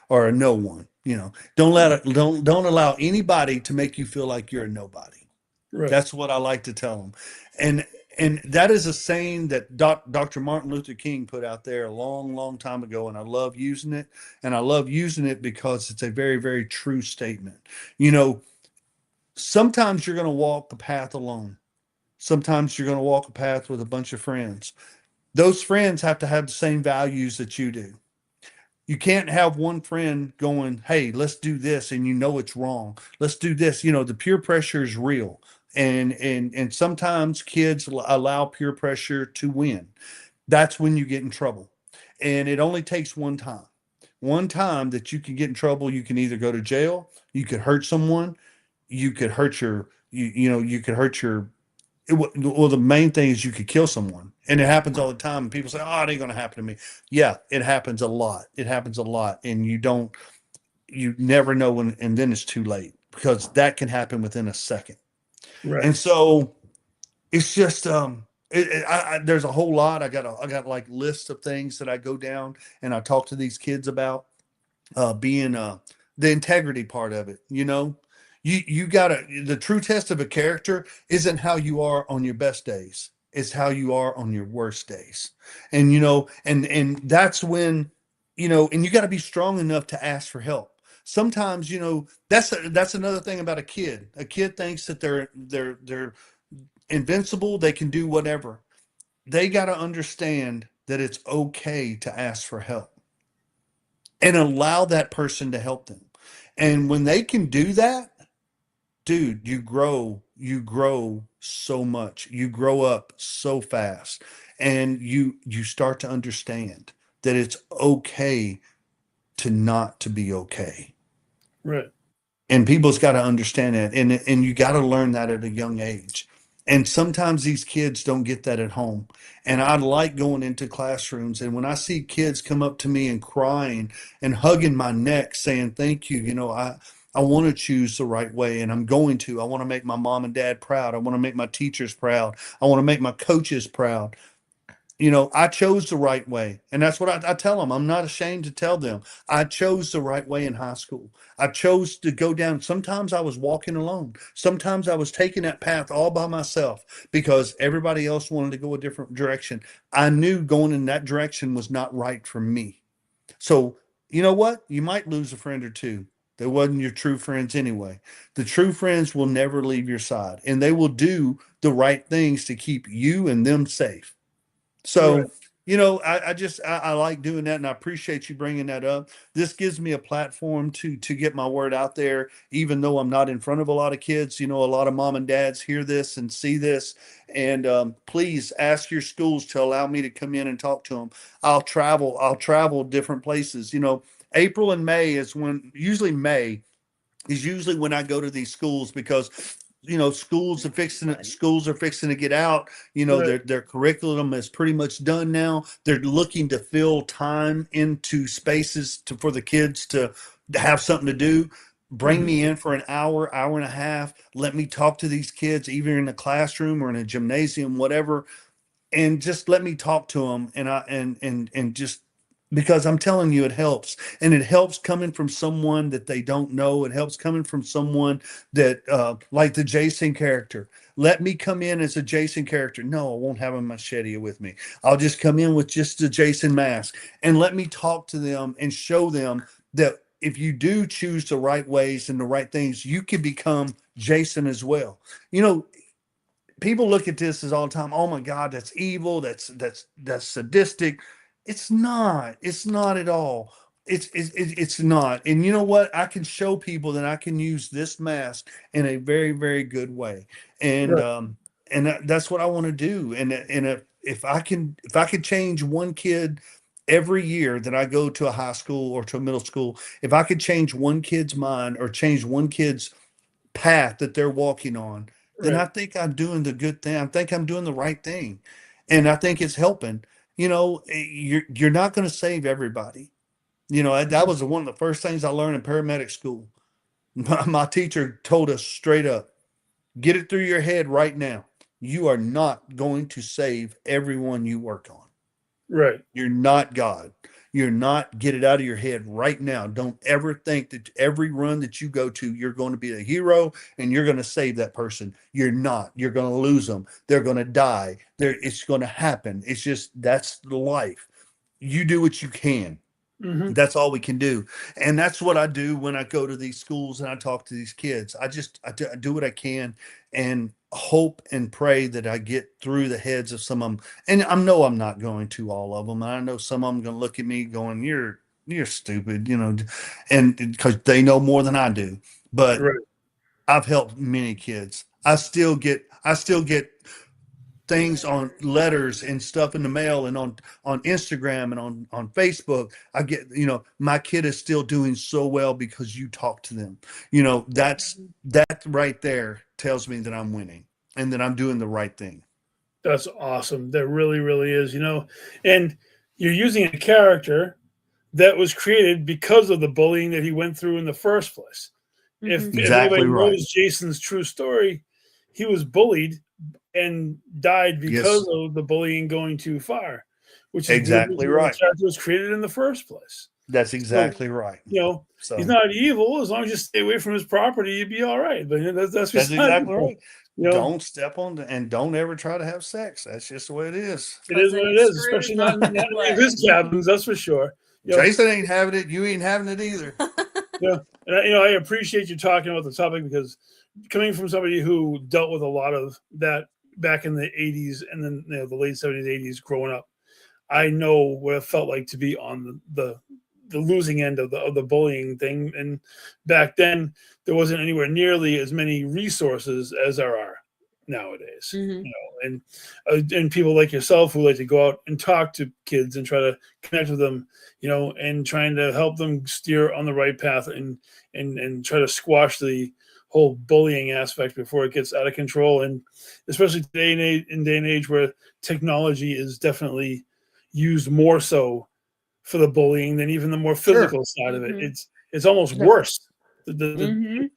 or a no one. You know, don't allow anybody to make you feel like you're a nobody. Right. That's what I like to tell them. And that is a saying that Dr. Martin Luther King put out there a long, long time ago, and I love using it. And I love using it because it's a very, very true statement. You know, sometimes you're going to walk the path alone. Sometimes you're going to walk a path with a bunch of friends. Those friends have to have the same values that you do. You can't have one friend going, "Hey, let's do this," and you know it's wrong. Let's do this. You know, the peer pressure is real. And sometimes kids allow peer pressure to win. That's when you get in trouble. And it only takes one time. One time that you can get in trouble, you can either go to jail, you could hurt someone, you could hurt you know, you could hurt your well, the main thing is you could kill someone, and it happens all the time. And people say, "Oh, it ain't going to happen to me." Yeah, it happens a lot. It happens a lot, and you never know when, and then it's too late, because that can happen within a second. Right. And so it's just, there's a whole lot. I got like lists of things that I go down and I talk to these kids about, being the integrity part of it. You know, you gotta, the true test of a character isn't how you are on your best days, it's how you are on your worst days. And you know, and that's when, you know, and you got to be strong enough to ask for help. Sometimes, you know, that's another thing about a kid. A kid thinks that they're invincible, they can do whatever. They got to understand that it's okay to ask for help and allow that person to help them. And when they can do that, dude, you grow so much. You grow up so fast, and you start to understand that it's okay to not to be okay. Right. And people's got to understand that, and you got to learn that at a young age. And sometimes these kids don't get that at home. And I like going into classrooms, and when I see kids come up to me and crying and hugging my neck saying, "Thank you, you know, I want to choose the right way, and I'm going to. I want to make my mom and dad proud. I want to make my teachers proud. I want to make my coaches proud. You know, I chose the right way." And that's what I tell them. I'm not ashamed to tell them I chose the right way in high school. I chose to go down. Sometimes I was walking alone. Sometimes I was taking that path all by myself because everybody else wanted to go a different direction. I knew going in that direction was not right for me. So, you know what? You might lose a friend or two. They wasn't your true friends anyway. The true friends will never leave your side, and they will do the right things to keep you and them safe. Right. So, you know, I like doing that, and I appreciate you bringing that up. This gives me a platform to get my word out there, even though I'm not in front of a lot of kids. You know, a lot of mom and dads hear this and see this, and please ask your schools to allow me to come in and talk to them. I'll travel different places. You know, April and May is when, usually May is usually when I go to these schools, because you know, schools are fixing to get out. You know, Right. their curriculum is pretty much done now. They're looking to fill time into spaces for the kids to have something to do. Bring Mhm. me in for an hour, hour and a half. Let me talk to these kids, either in a classroom or in a gymnasium, whatever, and just let me talk to them, and just because I'm telling you, it helps. And it helps coming from someone that they don't know. It helps coming from someone that, like the Jason character. Let me come in as a Jason character. No, I won't have a machete with me. I'll just come in with just the Jason mask and let me talk to them and show them that if you do choose the right ways and the right things, you can become Jason as well. You know, people look at this as all the time, oh my God, that's evil, that's sadistic. It's not. It's not at all. It's not. And you know what? I can show people that I can use this mask in a very, very good way. And Right. that's what I want to do. If I could change one kid every year that I go to a high school or to a middle school, if I could change one kid's mind or change one kid's path that they're walking on, then Right. I think I'm doing the good thing. I think I'm doing the right thing. And I think it's helping. You know, you're not going to save everybody. You know, that was one of the first things I learned in paramedic school. My teacher told us straight up, get it through your head right now. You are not going to save everyone you work on. Right. You're not God. You're not. Get it out of your head right now. Don't ever think that every run that you go to, you're going to be a hero and you're going to save that person. You're not. You're going to lose them. They're going to die. It's going to happen. It's just, that's the life. You do what you can. Hmm. That's all we can do. And that's what I do when I go to these schools and I talk to these kids. I do what I can and hope and pray that I get through the heads of some of them. And I know I'm not going to all of them. I know some of them going to look at me going, you're stupid, you know, and because they know more than I do. But Right. I've helped many kids. I still get things on letters and stuff in the mail and on Instagram and on Facebook. I get, you know, my kid is still doing so well because you talk to them. You know, that right there tells me that I'm winning and that I'm doing the right thing. That's awesome. That really, really is, you know. And you're using a character that was created because of the bullying that he went through in the first place. Mhm. If anybody Exactly right. knows Jason's true story, he was bullied and died because Yes, of the bullying going too far, which is the exactly reason why the right. character was created in the first place. That's So, exactly right. you know, he's So not evil. As long as you stay away from his property, you'd be all right. But you know, that's that's beside the exactly point. right. You know, Don't step on and don't ever try to have sex. That's just the way it is. it 'Cause is then what it you're is, screwed especially no not in matter any of what. his cabins. That's for sure. You know, Jason ain't having it. You ain't having it either. yeah, and you know, I appreciate you talking about the topic because coming from somebody who dealt with a lot of that back in the '80s and then you know the late '70s, '80s, growing up, I know what it felt like to be on the losing end of the bullying thing. And back then, there wasn't anywhere nearly as many resources as there are nowadays. Mhm. You know, and people like yourself who like to go out and talk to kids and try to connect with them, you know, and trying to help them steer on the right path and try to squash the whole bullying aspect before it gets out of control. And especially today in day and age where technology is definitely used more so for the bullying than even the more Sure. physical side of it. Mhm. It's almost Yeah. worse. The Mhm.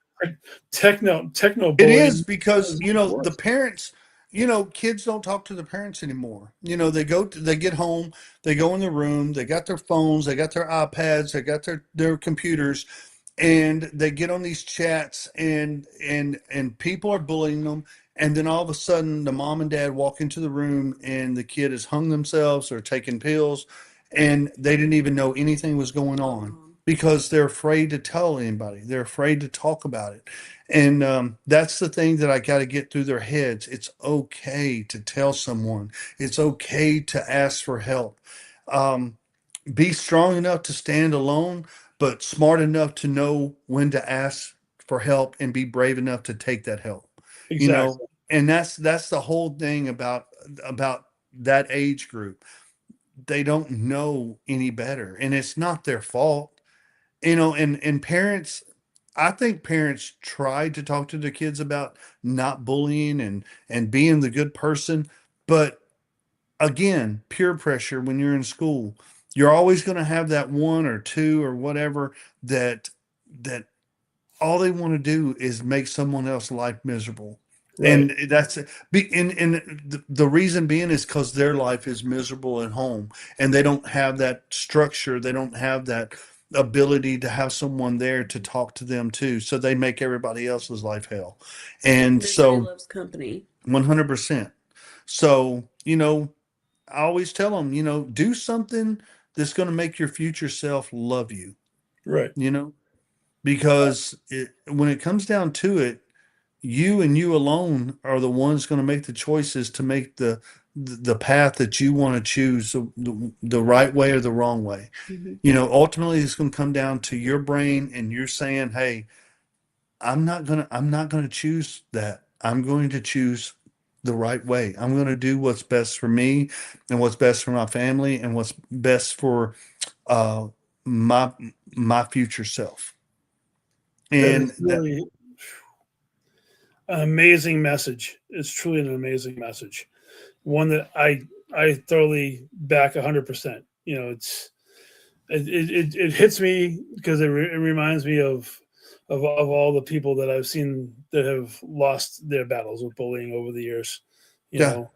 techno It is bullying because, is you much know, the worse. parents, you know, kids don't talk to the parents anymore. You know, they get home, they go in the room, they got their phones, they got their iPads, they got their computers, and they get on these chats and people are bullying them. And then all of a sudden the mom and dad walk into the room and the kid has hung themselves or taken pills and they didn't even know anything was going on because they're afraid to tell anybody. They're afraid to talk about it. And that's the thing that I got to get through their heads. It's okay to tell someone. It's okay to ask for help. Um, be strong enough to stand alone, but smart enough to know when to ask for help and be brave enough to take that help. You know, Exactly. and that's the whole thing about that age group. They don't know any better, and it's not their fault. You know, and parents, I think parents try to talk to their kids about not bullying and being the good person, but again, peer pressure when you're in school, you're always going to have that one or two or whatever that all they want to do is make someone else's life miserable. Right. And that's the reason being is because their life is miserable at home, and they don't have that structure. They don't have that ability to have someone there to talk to them too. So they make everybody else's life hell. And Misery so loves company. 100%. So, I always tell them, do something that's going to make your future self love you, Right. because when it comes down to it, you and you alone are the ones going to make the choices to make the path that you want to choose, the right way or the wrong way. Mhm. Ultimately it's going to come down to your brain, and you're saying, hey, I'm not going to choose that. I'm going to choose the right way. I'm going to do what's best for me, and what's best for my family, and what's best for uh my my future self. That And is really an amazing message. It's truly an amazing message. One that I thoroughly back 100%. It hits me because it reminds me of all the people that I've seen that have lost their battles with bullying over the years. You yeah, know,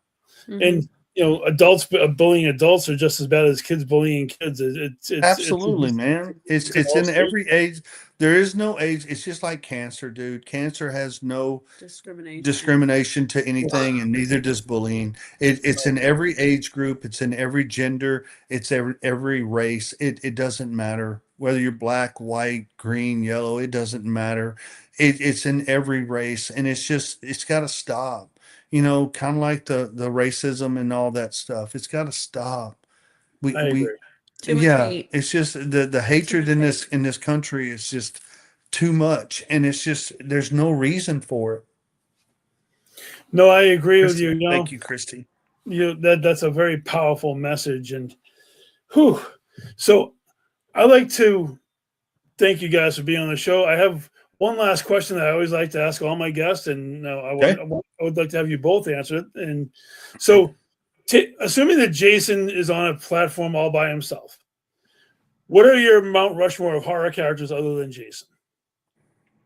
Mhm. and adults bullying adults are just as bad as kids bullying kids. absolutely, man. It's it's an it's all in state. every age. There is no age. It's just like cancer, dude. Cancer has no Discrimination. discrimination to anything, and neither does bullying. It's in every age group. It's in every gender. It's every race. It doesn't matter whether you're black, white, green, yellow. It doesn't matter. It's in every race, and it's got to stop. Kind of like the racism and all that stuff. It's got to stop. We I we agree. Too much yeah. hate. It's just the Too hatred much hate. in this country is just too much, and it's just there's no reason for it. No, I agree with Christy, you. thank you, Christy. That's a very powerful message, and whew. So I like to thank you guys for being on the show. I have one last question that I always like to ask all my guests, and Okay. I would like to have you both answer it. And so, assuming that Jason is on a platform all by himself, what are your Mount Rushmore of horror characters other than Jason?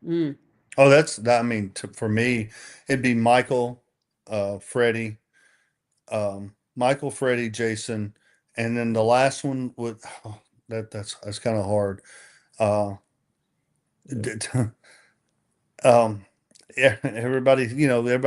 Mm. Oh, I mean, for me, it'd be Michael, Freddie, Michael, Freddie, Jason, and then the last one would that's kind of hard. Uh, d- um, yeah, everybody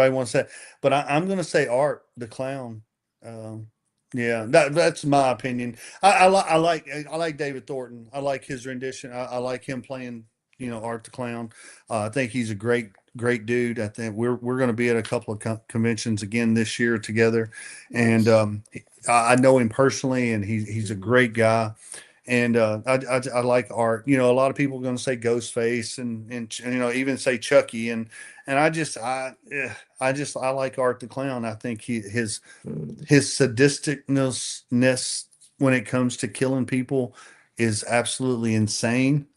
wants that, but I'm gonna say Art the clown. Um, yeah, that's my opinion. I like David Thornton. I like his rendition. I like him playing, Art the clown. I think he's a great dude. I think we're going to be at a couple of conventions again this year together, and I know him personally, and he's a great guy. And I like Art. A lot of people are going to say Ghostface, and even say Chucky, and I like Art the clown. I think his sadisticness when it comes to killing people is absolutely insane.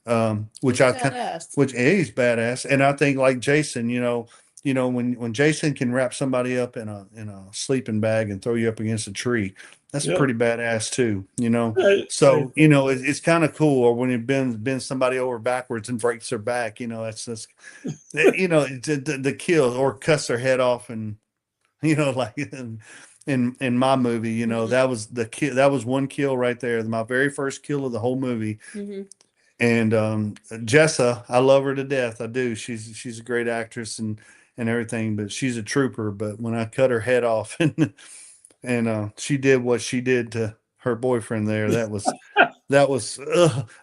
Which He's I kind badass. which he's badass, and I think like Jason, when Jason can wrap somebody up in a sleeping bag and throw you up against a tree, that's Yep. pretty badass too. I So it's kind of cool. Or when he bends somebody over backwards and breaks their back, that's the kill, or cuts their head off, and like in my movie, Mhm. that was the kill. That was one kill right there, my very first kill of the whole movie. Mhm. And Jessa, I love her to death. I do. She's a great actress and everything, but she's a trooper. But when I cut her head off and she did what she did to her boyfriend there, that was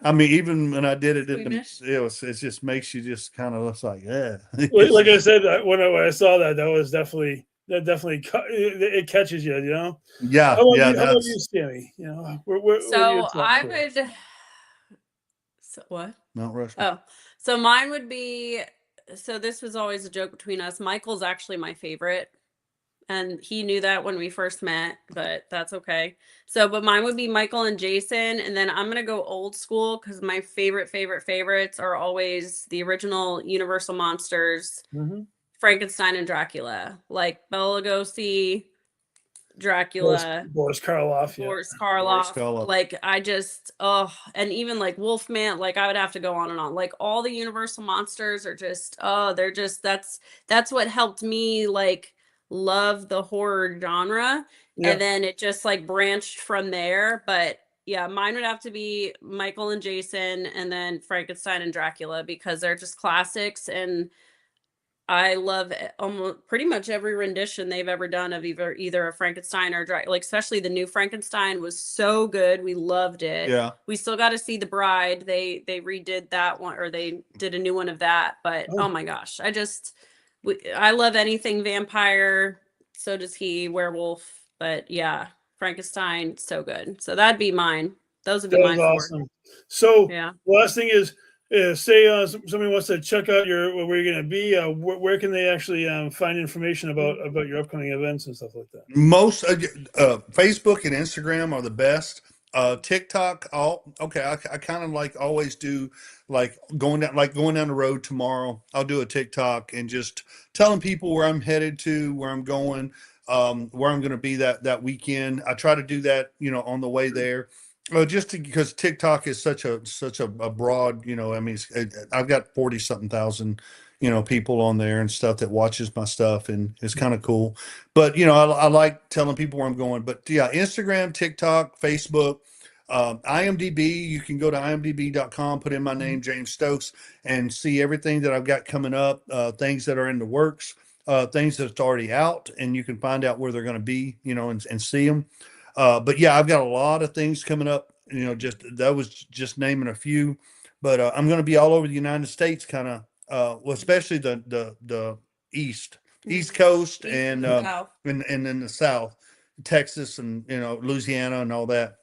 I mean, even when I did it, Squeamish. it just makes you just kind of looks like, yeah. like I said, when I saw that, that definitely it catches you. Yeah, How about yeah, you? How about you, that's Sammy? What are your So top I three? would. So what? Mount Rushmore. Oh, so mine would be. So this was always a joke between us. Michael's actually my favorite, and he knew that when we first met, but that's okay. So, but mine would be Michael and Jason, and then I'm gonna go old school because my favorites are always the original Universal monsters, Mm-hmm. Frankenstein and Dracula, like Bela Lugosi, Dracula, Boris Karloff. Yeah. Boris Karloff. Karloff. Like I just and even like Wolfman, like I would have to go on and on. Like all the Universal monsters are just they're just that's what helped me like love the horror genre. Yeah. And then it just like branched from there. But yeah, mine would have to be Michael and Jason and then Frankenstein and Dracula because they're just classics and I love almost pretty much every rendition they've ever done of either a Frankenstein or Dracula. Like especially the new Frankenstein was so good. We loved it. Yeah. We still got to see The Bride. They redid that one or they did a new one of that. But oh my gosh, I love anything vampire. So does he, werewolf. But yeah, Frankenstein, so good. So that'd be mine. Those would be That my was four. awesome. So Yeah. last thing is, say somebody wants to check out where you're going to be. Where can they actually find information about your upcoming events and stuff like that? Most Facebook and Instagram are the best. TikTok, I kind of like always do like going down the road tomorrow. I'll do a TikTok and just telling people where I'm headed to, where I'm going, where I'm going to be that weekend. I try to do that, on the way there. Just because TikTok is such a broad, I mean, I've got 40 something thousand, people on there and stuff that watches my stuff and it's kind of cool. But, I like telling people where I'm going. But yeah, Instagram, TikTok, Facebook, IMDb, you can go to imdb.com, put in my name, James Stokes, and see everything that I've got coming up, things that are in the works, things that's already out, and you can find out where they're going to be, and see them. But yeah, I've got a lot of things coming up, that was just naming a few, but I'm going to be all over the United States, kind of, especially the East Coast and then the South, Texas and, Louisiana and all that.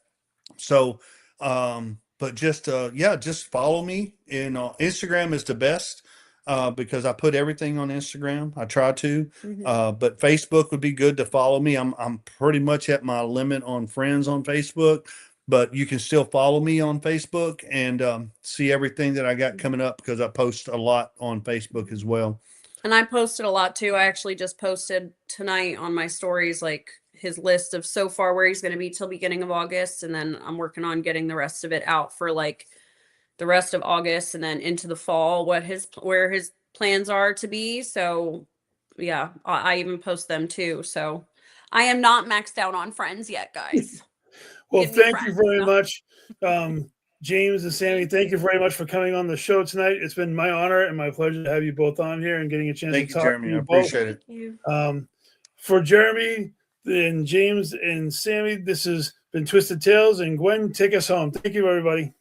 So, but just follow me in Instagram is the best. Because I put everything on Instagram. I try to, but Facebook would be good to follow me. I'm pretty much at my limit on friends on Facebook, but you can still follow me on Facebook and see everything that I got coming up because I post a lot on Facebook as well. And I posted a lot too. I actually just posted tonight on my stories, like his list of so far where he's going to be till beginning of August. And then I'm working on getting the rest of it out for like the rest of August and then into the fall, where his plans are to be. So yeah, I even post them too. So I am not maxed out on friends yet, guys. Well, Give me thank you friends, very much. James and Sammy, thank you very much for coming on the show tonight. It's been my honor and my pleasure to have you both on here and getting a chance Thank to you, talk Jeremy. to you I appreciate it. Thank you. For Jeremy and James and Sammy, this has been Twisted Tales, and Gwen, take us home. Thank you, everybody.